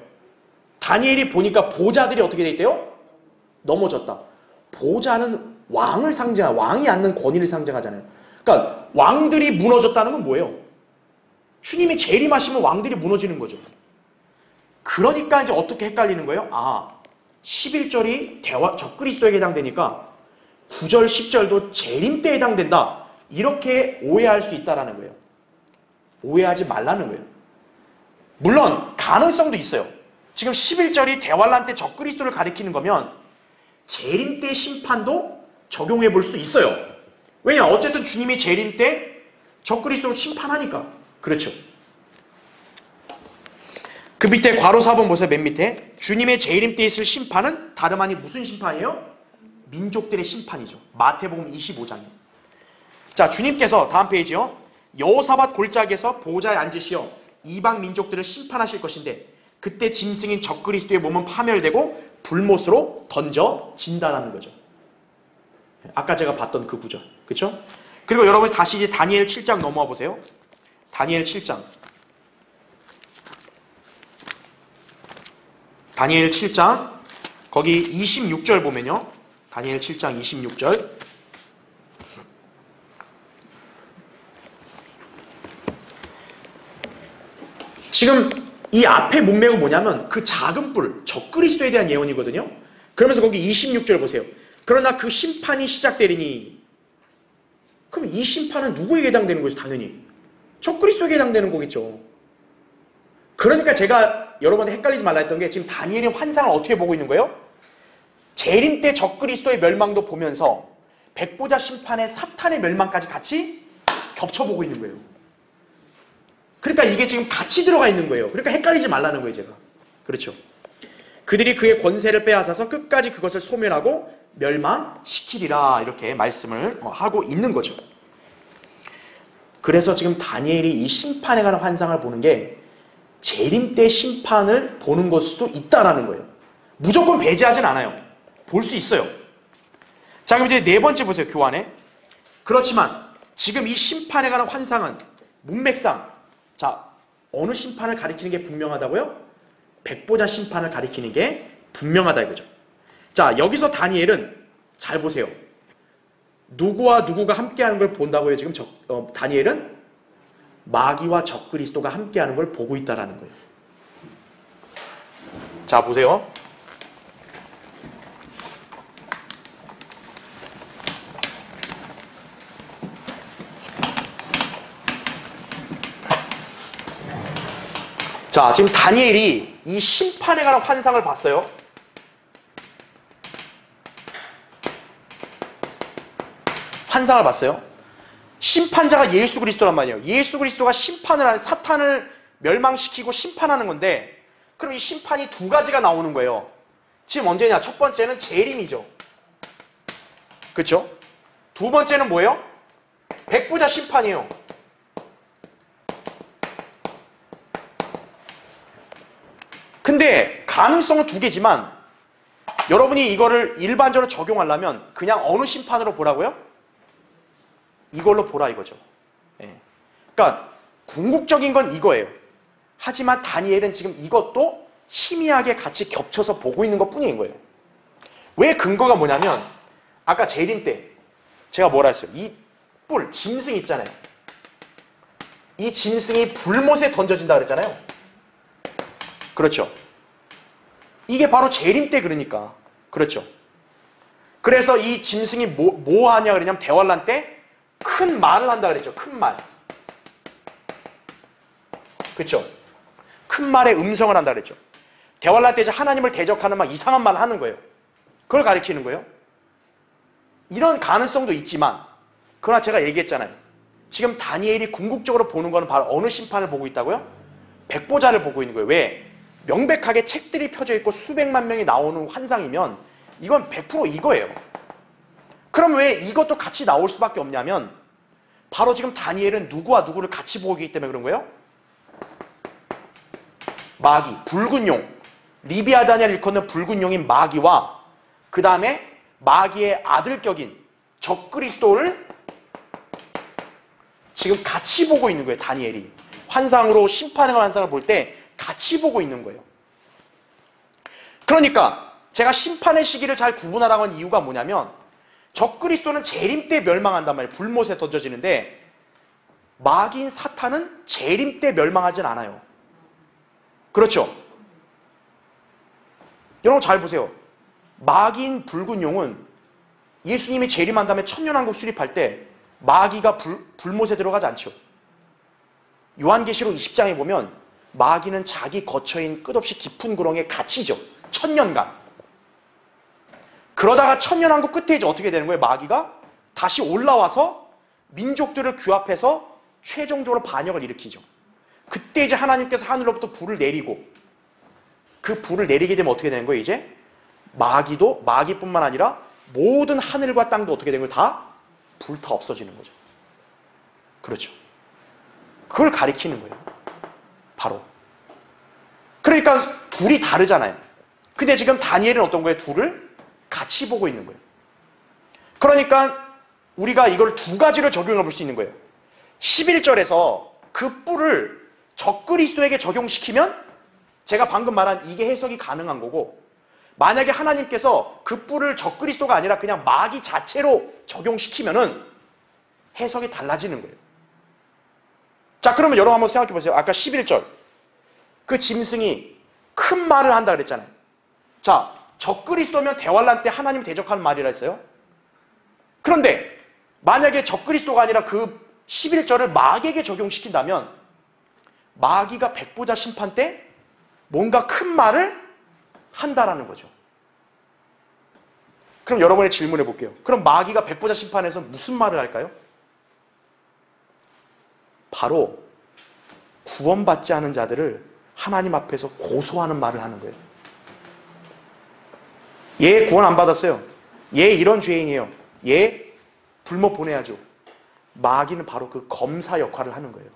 다니엘이 보니까 보자들이 어떻게 돼 있대요? 넘어졌다. 보자는 왕을 상징하는, 왕이 앉는 권위를 상징하잖아요. 그러니까 왕들이 무너졌다는 건 뭐예요? 주님이 재림하시면 왕들이 무너지는 거죠. 그러니까 이제 어떻게 헷갈리는 거예요? 11절이 적그리스도에게 해당되니까 9절, 10절도 재림 때에 해당된다. 이렇게 오해할 수 있다는 거예요. 오해하지 말라는 거예요. 물론 가능성도 있어요. 지금 11절이 대환란 때 적그리스도를 가리키는 거면 재림 때 심판도 적용해 볼 수 있어요. 왜냐? 어쨌든 주님이 재림 때 적그리스도를 심판하니까. 그렇죠. 그 밑에 괄호 4번 보세요. 맨 밑에. 주님의 재림 때 있을 심판은 다름 아닌 무슨 심판이에요? 민족들의 심판이죠. 마태복음 25장이요. 자, 주님께서 다음 페이지요. 여호사밧 골짜기에서 보좌에 앉으시어 이방 민족들을 심판하실 것인데 그때 짐승인 적그리스도의 몸은 파멸되고 불못으로 던져진다라는 거죠. 아까 제가 봤던 그 구절. 그렇죠? 그리고 여러분 다시 이제 다니엘 7장 넘어와 보세요. 다니엘 7장. 다니엘 7장 거기 26절 보면요. 다니엘 7장 26절. 지금 이 앞에 문맥은 뭐냐면 그 작은 뿔, 적그리스도에 대한 예언이거든요. 그러면서 거기 26절 보세요. 그러나 그 심판이 시작되리니, 그럼 이 심판은 누구에게 해당되는 거죠? 당연히 적그리스도에게 해당되는 거겠죠. 그러니까 제가 여러분한테 헷갈리지 말라 했던 게 지금 다니엘의 환상을 어떻게 보고 있는 거예요? 재림 때 적그리스도의 멸망도 보면서 백보자 심판의 사탄의 멸망까지 같이 겹쳐보고 있는 거예요. 그러니까 이게 지금 같이 들어가 있는 거예요. 그러니까 헷갈리지 말라는 거예요, 제가. 그렇죠. 그들이 그의 권세를 빼앗아서 끝까지 그것을 소멸하고 멸망시키리라 이렇게 말씀을 하고 있는 거죠. 그래서 지금 다니엘이 이 심판에 관한 환상을 보는 게 재림 때 심판을 보는 걸 수도 있다라는 거예요. 무조건 배제하진 않아요. 볼 수 있어요. 자, 그럼 이제 네 번째 보세요. 교환에. 그렇지만 지금 이 심판에 관한 환상은 문맥상 자, 어느 심판을 가리키는 게 분명하다고요? 백보자 심판을 가리키는 게 분명하다 이거죠. 자, 여기서 다니엘은 잘 보세요. 누구와 누구가 함께하는 걸 본다고요? 지금 다니엘은 마귀와 적그리스도가 함께하는 걸 보고 있다라는 거예요. 자, 보세요. 자, 지금 다니엘이 이 심판에 관한 환상을 봤어요. 환상을 봤어요. 심판자가 예수 그리스도란 말이에요. 예수 그리스도가 심판을 하는, 사탄을 멸망시키고 심판하는 건데, 그럼 이 심판이 두 가지가 나오는 거예요. 지금 언제냐? 첫 번째는 재림이죠. 그렇죠? 두 번째는 뭐예요? 백보자 심판이에요. 근데 가능성은 두 개지만 여러분이 이거를 일반적으로 적용하려면 그냥 어느 심판으로 보라고요? 이걸로 보라 이거죠. 예. 그러니까 궁극적인 건 이거예요. 하지만 다니엘은 지금 이것도 희미하게 같이 겹쳐서 보고 있는 것뿐인 거예요. 왜 근거가 뭐냐면 아까 재림 때 제가 뭐라 했어요? 이 뿔, 짐승 있잖아요. 이 짐승이 불못에 던져진다 그랬잖아요. 그렇죠. 이게 바로 재림 때 그러니까. 그렇죠. 그래서 이 짐승이 뭐 하냐 그러냐면 대환란 때 큰 말을 한다 그랬죠. 큰 말. 그렇죠. 큰 말의 음성을 한다 그랬죠. 대화를 할 때 이제 하나님을 대적하는 막 이상한 말을 하는 거예요. 그걸 가리키는 거예요. 이런 가능성도 있지만, 그러나 제가 얘기했잖아요. 지금 다니엘이 궁극적으로 보는 거는 바로 어느 심판을 보고 있다고요? 백보자를 보고 있는 거예요. 왜? 명백하게 책들이 펴져 있고 수백만 명이 나오는 환상이면 이건 100% 이거예요. 그럼 왜 이것도 같이 나올 수밖에 없냐면, 바로 지금 다니엘은 누구와 누구를 같이 보고 있기 때문에 그런 거예요. 마귀, 붉은 용, 리비아단을 일컫는 붉은 용인 마귀와 그 다음에 마귀의 아들격인 적그리스도를 지금 같이 보고 있는 거예요. 다니엘이 환상으로, 심판의 환상을 볼 때 같이 보고 있는 거예요. 그러니까 제가 심판의 시기를 잘 구분하라고 한 이유가 뭐냐면, 적그리스도는 재림 때 멸망한단 말이에요. 불못에 던져지는데, 마귀인 사탄은 재림 때 멸망하진 않아요. 그렇죠? 여러분 잘 보세요. 마귀인 붉은 용은 예수님이 재림한 다음에 천년왕국 수립할 때 마귀가 불못에 들어가지 않죠. 요한계시록 20장에 보면 마귀는 자기 거처인 끝없이 깊은 구렁에 갇히죠. 천년간. 그러다가 천년왕국 끝에 이제 어떻게 되는 거예요? 마귀가 다시 올라와서 민족들을 규합해서 최종적으로 반역을 일으키죠. 그때 이제 하나님께서 하늘로부터 불을 내리고, 그 불을 내리게 되면 어떻게 되는 거예요? 이제 마귀도, 마귀뿐만 아니라 모든 하늘과 땅도 어떻게 되는 거예요? 다 불타 없어지는 거죠. 그렇죠. 그걸 가리키는 거예요. 바로. 그러니까 둘이 다르잖아요. 근데 지금 다니엘은 어떤 거예요? 둘을 같이 보고 있는 거예요. 그러니까 우리가 이걸 두 가지로 적용해 볼 수 있는 거예요. 11절에서 그 뿔을 적그리스도에게 적용시키면 제가 방금 말한 이게 해석이 가능한 거고, 만약에 하나님께서 그 뿔을 적그리스도가 아니라 그냥 마귀 자체로 적용시키면은 해석이 달라지는 거예요. 자, 그러면 여러분 한번 생각해 보세요. 아까 11절 그 짐승이 큰 말을 한다 그랬잖아요. 자, 적그리스도면 대환란 때 하나님 대적하는 말이라 했어요. 그런데 만약에 적그리스도가 아니라 그 11절을 마귀에게 적용시킨다면 마귀가 백보자 심판 때 뭔가 큰 말을 한다라는 거죠. 그럼 여러분의 질문해 볼게요. 그럼 마귀가 백보자 심판에서 무슨 말을 할까요? 바로 구원받지 않은 자들을 하나님 앞에서 고소하는 말을 하는 거예요. 얘 구원 안 받았어요. 얘 이런 죄인이에요. 얘 불못 보내야죠. 마귀는 바로 그 검사 역할을 하는 거예요.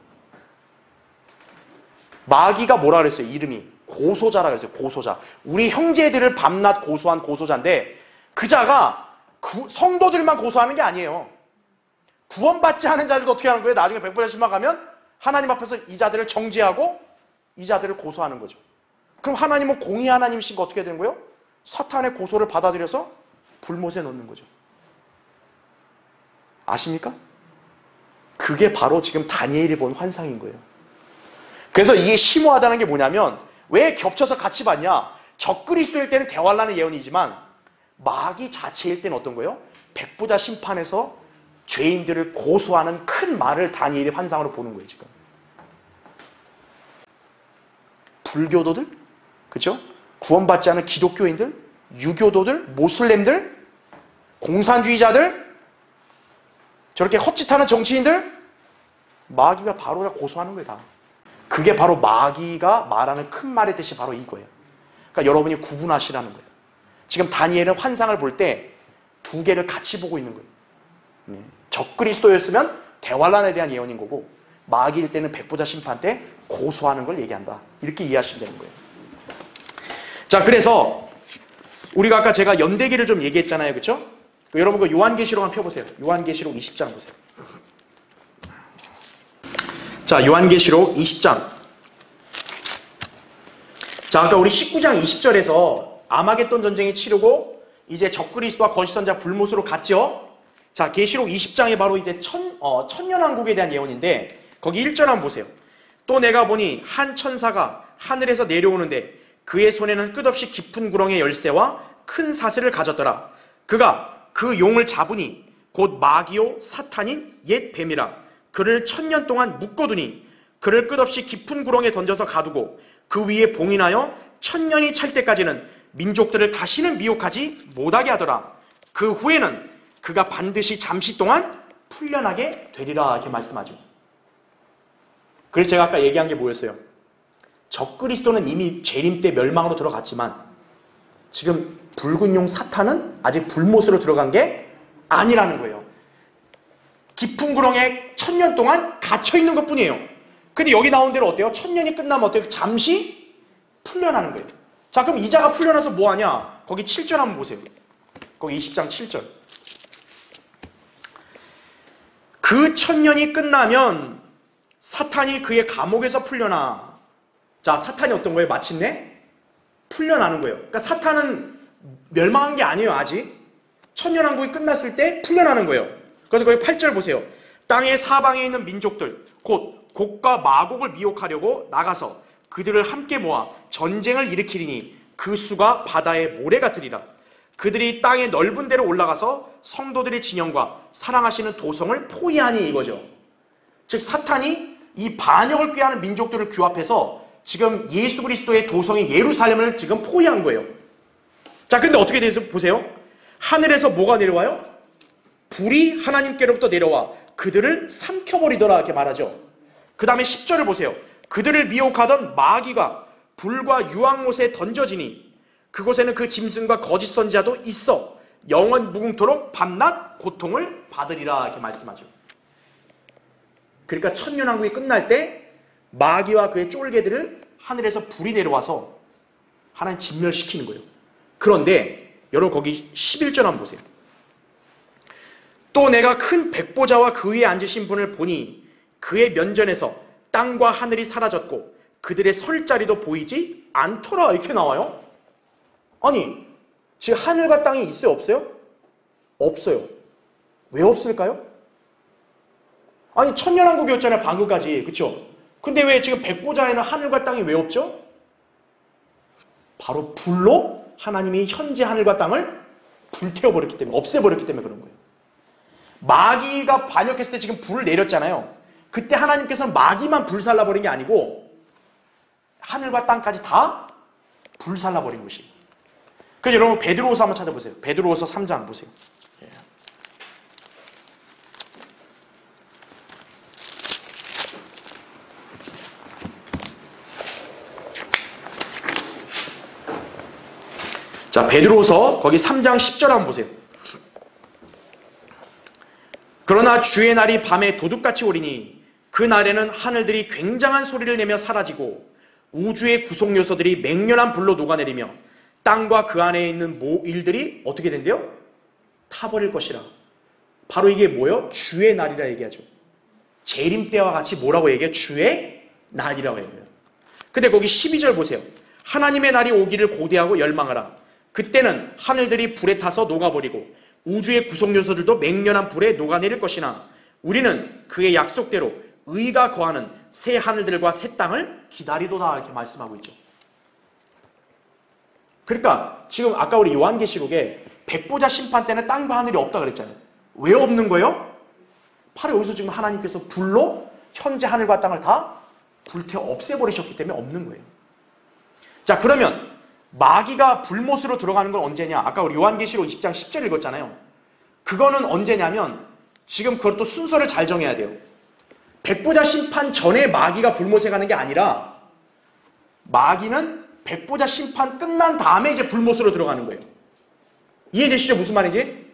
마귀가 뭐라 그랬어요? 이름이 고소자라 그랬어요. 고소자. 우리 형제들을 밤낮 고소한 고소자인데, 그 자가 성도들만 고소하는 게 아니에요. 구원받지 않은 자들도 어떻게 하는 거예요? 나중에 백보자 심판 가면 하나님 앞에서 이 자들을 정죄하고 이 자들을 고소하는 거죠. 그럼 하나님은 공의 하나님이신 거 어떻게 되는 거예요? 사탄의 고소를 받아들여서 불못에 넣는 거죠. 아십니까? 그게 바로 지금 다니엘이 본 환상인 거예요. 그래서 이게 심오하다는 게 뭐냐면, 왜 겹쳐서 같이 봤냐? 적그리스도일 때는 대환란의 예언이지만 마귀 자체일 때는 어떤 거예요? 백보자 심판에서 죄인들을 고소하는 큰 말을 다니엘이 환상으로 보는 거예요. 지금 불교도들, 그렇죠? 구원받지 않은 기독교인들, 유교도들, 모슬렘들, 공산주의자들, 저렇게 헛짓하는 정치인들, 마귀가 바로 다 고소하는 거예요. 다. 그게 바로 마귀가 말하는 큰 말의 뜻이 바로 이거예요. 그러니까 여러분이 구분하시라는 거예요. 지금 다니엘은 환상을 볼 때 두 개를 같이 보고 있는 거예요. 적그리스도였으면 대환란에 대한 예언인 거고, 마귀일 때는 백보자 심판 때 고소하는 걸 얘기한다. 이렇게 이해하시면 되는 거예요. 자, 그래서 우리가 아까 제가 연대기를 좀 얘기했잖아요. 그렇죠? 여러분 그 요한계시록 한번 펴보세요. 요한계시록 20장 보세요. 자, 요한계시록 20장. 자, 아까 우리 19장 20절에서 아마겟돈 전쟁이 치르고 이제 적그리스도와 거짓 선자 불못으로 갔죠. 자, 계시록 20장에 바로 이제 천년왕국에 대한 예언인데, 거기 1절 한번 보세요. 또 내가 보니 한 천사가 하늘에서 내려오는데 그의 손에는 끝없이 깊은 구렁의 열쇠와 큰 사슬을 가졌더라. 그가 그 용을 잡으니 곧 마귀요 사탄인 옛 뱀이라. 그를 1000년 동안 묶어두니 그를 끝없이 깊은 구렁에 던져서 가두고 그 위에 봉인하여 천년이 찰 때까지는 민족들을 다시는 미혹하지 못하게 하더라. 그 후에는 그가 반드시 잠시 동안 풀려나게 되리라 이렇게 말씀하죠. 그래서 제가 아까 얘기한 게 뭐였어요? 적그리스도는 이미 재림 때 멸망으로 들어갔지만 지금 붉은 용 사탄은 아직 불못으로 들어간 게 아니라는 거예요. 깊은 구렁에 천년 동안 갇혀있는 것 뿐이에요. 근데 여기 나온 대로 어때요? 천년이 끝나면 어때요? 잠시 풀려나는 거예요. 자, 그럼 이자가 풀려나서 뭐 하냐? 거기 7절 한번 보세요. 거기 20장 7절. 그 천년이 끝나면 사탄이 그의 감옥에서 풀려나. 자, 사탄이 어떤 거예요? 마침내 풀려나는 거예요. 그러니까 사탄은 멸망한 게 아니에요. 아직 천년왕국이 끝났을 때 풀려나는 거예요. 그래서 거기 8절 보세요. 땅의 사방에 있는 민족들 곧 곡과 마곡을 미혹하려고 나가서 그들을 함께 모아 전쟁을 일으키리니 그 수가 바다의 모래 같으리라. 그들이 땅의 넓은 데로 올라가서 성도들의 진영과 사랑하시는 도성을 포위하니 이거죠. 즉 사탄이 이 반역을 꾀하는 민족들을 규합해서 지금 예수 그리스도의 도성인 예루살렘을 지금 포위한 거예요. 자, 근데 어떻게 돼서 보세요. 하늘에서 뭐가 내려와요? 불이 하나님께로부터 내려와 그들을 삼켜버리더라 이렇게 말하죠. 그 다음에 10절을 보세요. 그들을 미혹하던 마귀가 불과 유황못에 던져지니 그곳에는 그 짐승과 거짓 선지자도 있어 영원 무궁토록 밤낮 고통을 받으리라 이렇게 말씀하죠. 그러니까 천년왕국이 끝날 때 마귀와 그의 쫄개들을 하늘에서 불이 내려와서 하나님 진멸시키는 거예요. 그런데 여러분 거기 11절 한번 보세요. 또 내가 큰 백보자와 그 위에 앉으신 분을 보니 그의 면전에서 땅과 하늘이 사라졌고 그들의 설 자리도 보이지 않더라 이렇게 나와요. 아니 지금 하늘과 땅이 있어요? 없어요? 없어요. 왜 없을까요? 아니 천년왕국이었잖아요 방금까지. 그렇죠? 근데 왜 지금 백보자에는 하늘과 땅이 왜 없죠? 바로 불로 하나님이 현재 하늘과 땅을 불태워버렸기 때문에, 없애버렸기 때문에 그런 거예요. 마귀가 반역했을 때 지금 불을 내렸잖아요. 그때 하나님께서는 마귀만 불살라버린 게 아니고 하늘과 땅까지 다 불살라버린 것이. 그래서 여러분 베드로후서 한번 찾아보세요. 베드로후서 3장 보세요. 자, 베드로후서 거기 3장 10절 한번 보세요. 그러나 주의 날이 밤에 도둑같이 오리니 그 날에는 하늘들이 굉장한 소리를 내며 사라지고 우주의 구속 요소들이 맹렬한 불로 녹아내리며 땅과 그 안에 있는 일들이 어떻게 된대요? 타버릴 것이라. 바로 이게 뭐예요? 주의 날이라 얘기하죠. 재림 때와 같이 뭐라고 얘기해요? 주의 날이라고 얘기해요. 근데 거기 12절 보세요. 하나님의 날이 오기를 고대하고 열망하라. 그때는 하늘들이 불에 타서 녹아버리고 우주의 구속 요소들도 맹렬한 불에 녹아내릴 것이나 우리는 그의 약속대로 의가 거하는 새 하늘들과 새 땅을 기다리도다 이렇게 말씀하고 있죠. 그러니까 지금 아까 우리 요한계시록에 백보자 심판 때는 땅과 하늘이 없다 그랬잖아요. 왜 없는 거예요? 바로 여기서 지금 하나님께서 불로 현재 하늘과 땅을 다 불태워 없애버리셨기 때문에 없는 거예요. 자, 그러면 마귀가 불못으로 들어가는 건 언제냐? 아까 우리 요한계시록 20장 10절 읽었잖아요. 그거는 언제냐면 지금 그것도 순서를 잘 정해야 돼요. 백보자 심판 전에 마귀가 불못에 가는 게 아니라 마귀는 백보자 심판 끝난 다음에 이제 불못으로 들어가는 거예요. 이해되시죠? 무슨 말인지?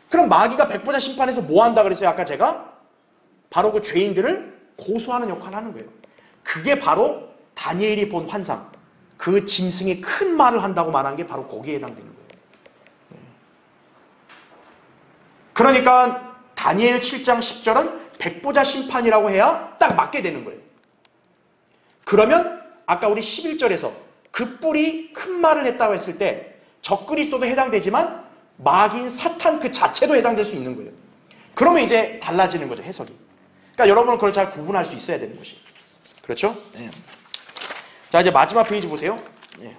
그럼 마귀가 백보자 심판에서 뭐 한다 그랬어요? 아까 제가 바로 그 죄인들을 고소하는 역할을 하는 거예요. 그게 바로 다니엘이 본 환상, 그 짐승이 큰 말을 한다고 말한 게 바로 거기에 해당되는 거예요. 그러니까 다니엘 7장 10절은 백보자 심판이라고 해야 딱 맞게 되는 거예요. 그러면 아까 우리 11절에서 그 뿔이 큰 말을 했다고 했을 때 적그리스도도 해당되지만 마귀인 사탄 그 자체도 해당될 수 있는 거예요. 그러면 이제 달라지는 거죠, 해석이. 그러니까 여러분은 그걸 잘 구분할 수 있어야 되는 것이. 그렇죠? 네. 자, 이제 마지막 페이지 보세요. 네.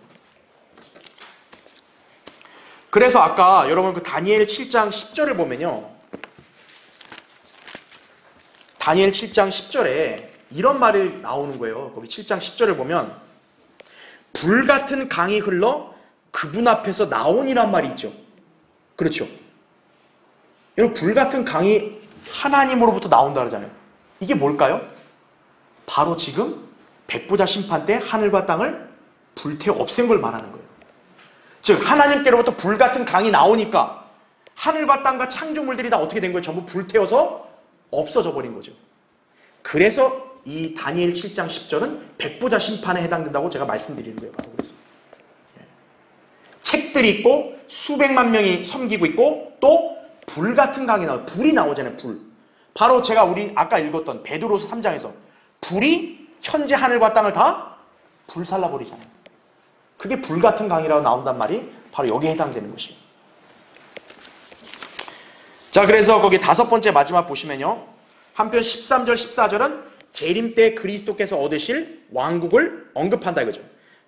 그래서 아까 여러분 그 다니엘 7장 10절을 보면요. 다니엘 7장 10절에 이런 말이 나오는 거예요. 거기 7장 10절을 보면 불같은 강이 흘러 그분 앞에서 나오니란 말이 있죠. 그렇죠. 여러분, 불같은 강이 하나님으로부터 나온다 그러잖아요. 이게 뭘까요? 바로 지금 백보자 심판 때 하늘과 땅을 불태워 없앤 걸 말하는 거예요. 즉 하나님께로부터 불같은 강이 나오니까 하늘과 땅과 창조물들이 다 어떻게 된 거예요? 전부 불태워서 없어져 버린 거죠. 그래서 이 다니엘 7장 10절은 백보자 심판에 해당된다고 제가 말씀드리는 거예요. 바로 그래서 책들이 있고 수백만 명이 섬기고 있고 또 불같은 강이 나와요. 불이 나오잖아요. 불. 바로 제가 우리 아까 읽었던 베드로서 3장에서 불이 현재 하늘과 땅을 다 불살라버리잖아요. 그게 불같은 강이라고 나온단 말이 바로 여기에 해당되는 것이에요. 자, 그래서 거기 5번째 마지막 보시면요, 한편 13절 14절은 재림 때 그리스도께서 얻으실 왕국을 언급한다 이거죠.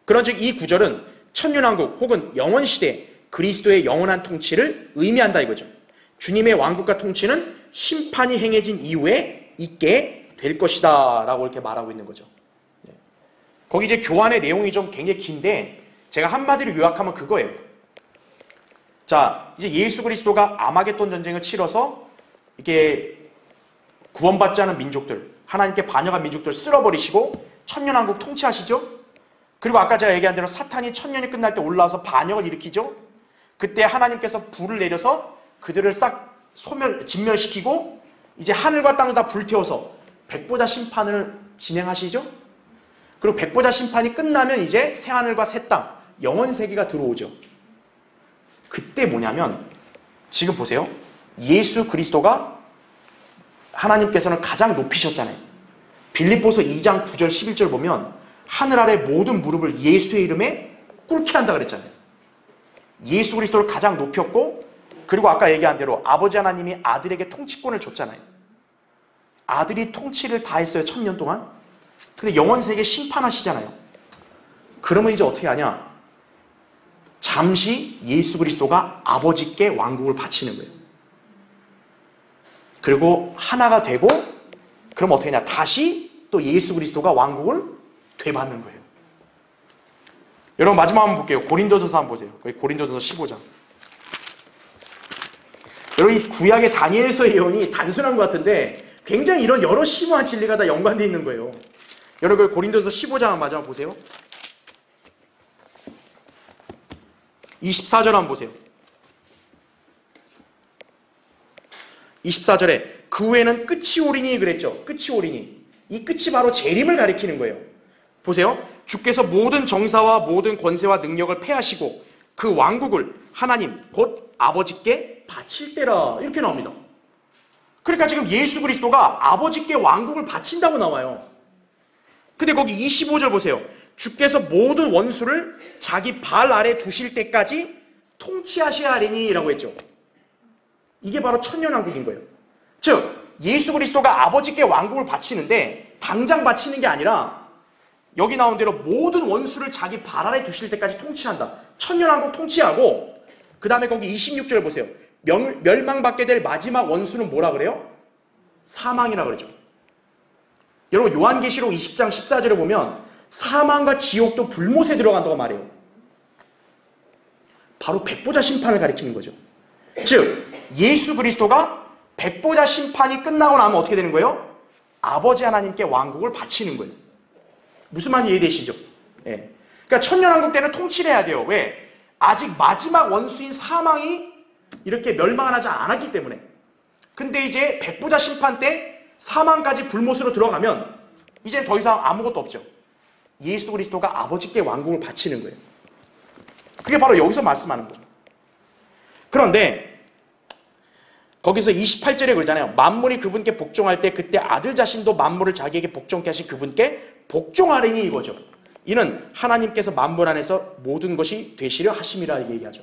그런즉 이 구절은 천년왕국 혹은 영원시대 그리스도의 영원한 통치를 의미한다 이거죠. 주님의 왕국과 통치는 심판이 행해진 이후에 있게 될 것이다 라고 이렇게 말하고 있는 거죠. 거기 이제 교환의 내용이 좀 굉장히 긴데 제가 한마디로 요약하면 그거예요. 자, 이제 예수 그리스도가 아마겟돈 전쟁을 치러서 이렇게 구원받지 않은 민족들, 하나님께 반역한 민족들 쓸어버리시고 천년왕국 통치하시죠. 그리고 아까 제가 얘기한 대로 사탄이 천년이 끝날 때 올라와서 반역을 일으키죠. 그때 하나님께서 불을 내려서 그들을 싹 진멸시키고 이제 하늘과 땅을 다 불태워서 백보자 심판을 진행하시죠. 그리고 백보자 심판이 끝나면 이제 새하늘과 새 땅, 영원 세계가 들어오죠. 그때 뭐냐면 지금 보세요. 예수 그리스도가 하나님께서는 가장 높이셨잖아요. 빌립보서 2장 9절 11절 보면 하늘 아래 모든 무릎을 예수의 이름에 꿇게 한다 그랬잖아요. 예수 그리스도를 가장 높였고 그리고 아까 얘기한 대로 아버지 하나님이 아들에게 통치권을 줬잖아요. 아들이 통치를 다 했어요. 1000년 동안. 근데 영원 세계 심판하시잖아요. 그러면 이제 어떻게 하냐? 잠시 예수 그리스도가 아버지께 왕국을 바치는 거예요. 그리고 하나가 되고 그럼 어떻게 하냐? 다시 또 예수 그리스도가 왕국을 되받는 거예요. 여러분 마지막 한번 볼게요. 고린도전서 한번 보세요. 고린도전서 15장. 여러분 이 구약의 다니엘서의 예언이 단순한 것 같은데 굉장히 이런 여러 심오한 진리가 다 연관되어 있는 거예요. 여러분 고린도전서 15장 마지막 보세요. 24절 한번 보세요. 24절에 그 후에는 끝이 오리니 그랬죠. 끝이 오리니. 이 끝이 바로 재림을 가리키는 거예요. 보세요. 주께서 모든 정사와 모든 권세와 능력을 패하시고 그 왕국을 하나님 곧 아버지께 바칠 때라 이렇게 나옵니다. 그러니까 지금 예수 그리스도가 아버지께 왕국을 바친다고 나와요. 근데 거기 25절 보세요. 주께서 모든 원수를 자기 발 아래 두실 때까지 통치하셔야 하리니 라고 했죠. 이게 바로 천년왕국인 거예요. 즉 예수 그리스도가 아버지께 왕국을 바치는데 당장 바치는 게 아니라 여기 나온 대로 모든 원수를 자기 발 아래 두실 때까지 통치한다. 천년왕국 통치하고 그 다음에 거기 26절 보세요. 멸망받게 될 마지막 원수는 뭐라 그래요? 사망이라 그러죠. 여러분 요한계시록 20장 14절에 보면 사망과 지옥도 불못에 들어간다고 말해요. 바로 백보자 심판을 가리키는 거죠. 즉 예수 그리스도가 백보자 심판이 끝나고 나면 어떻게 되는 거예요? 아버지 하나님께 왕국을 바치는 거예요. 무슨 말인지 이해되시죠? 예. 그러니까 천년왕국 때는 통치를 해야 돼요. 왜? 아직 마지막 원수인 사망이 이렇게 멸망을 하지 않았기 때문에. 근데 이제 백보자 심판 때 사망까지 불못으로 들어가면 이제 더 이상 아무것도 없죠. 예수 그리스도가 아버지께 왕국을 바치는 거예요. 그게 바로 여기서 말씀하는 거예요. 그런데 거기서 28절에 그러잖아요. 만물이 그분께 복종할 때 그때 아들 자신도 만물을 자기에게 복종케 하신 그분께 복종하리니 이거죠. 이는 하나님께서 만물 안에서 모든 것이 되시려 하심이라 얘기하죠.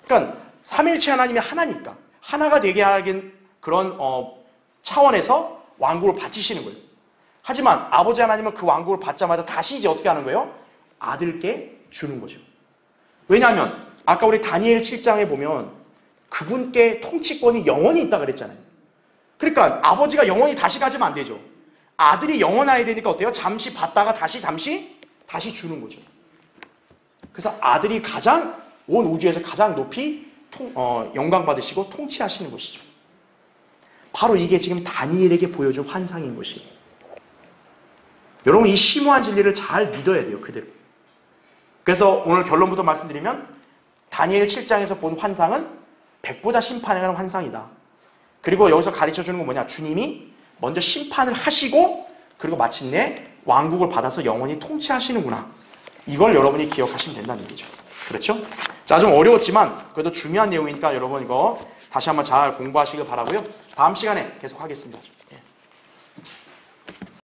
그러니까 삼일체 하나님이 하나니까 하나가 되게 하긴 그런 차원에서 왕국을 바치시는 거예요. 하지만 아버지 하나님은 그 왕국을 받자마자 다시 이제 어떻게 하는 거예요? 아들께 주는 거죠. 왜냐하면 아까 우리 다니엘 7장에 보면 그분께 통치권이 영원히 있다 그랬잖아요. 그러니까 아버지가 영원히 다시 가지면 안 되죠. 아들이 영원해야 되니까 어때요? 잠시 받다가 다시 주는 거죠. 그래서 아들이 가장 온 우주에서 가장 높이 영광 받으시고 통치하시는 것이죠. 바로 이게 지금 다니엘에게 보여준 환상인 것이에요. 여러분 이 심오한 진리를 잘 믿어야 돼요. 그대로. 그래서 오늘 결론부터 말씀드리면 다니엘 7장에서 본 환상은 백보자 심판에 관한 환상이다. 그리고 여기서 가르쳐주는 건 뭐냐? 주님이 먼저 심판을 하시고 그리고 마침내 왕국을 받아서 영원히 통치하시는구나. 이걸 여러분이 기억하시면 된다는 얘기죠. 그렇죠? 자, 좀 어려웠지만 그래도 중요한 내용이니까 여러분 이거 다시 한번 잘 공부하시길 바라고요. 다음 시간에 계속 하겠습니다.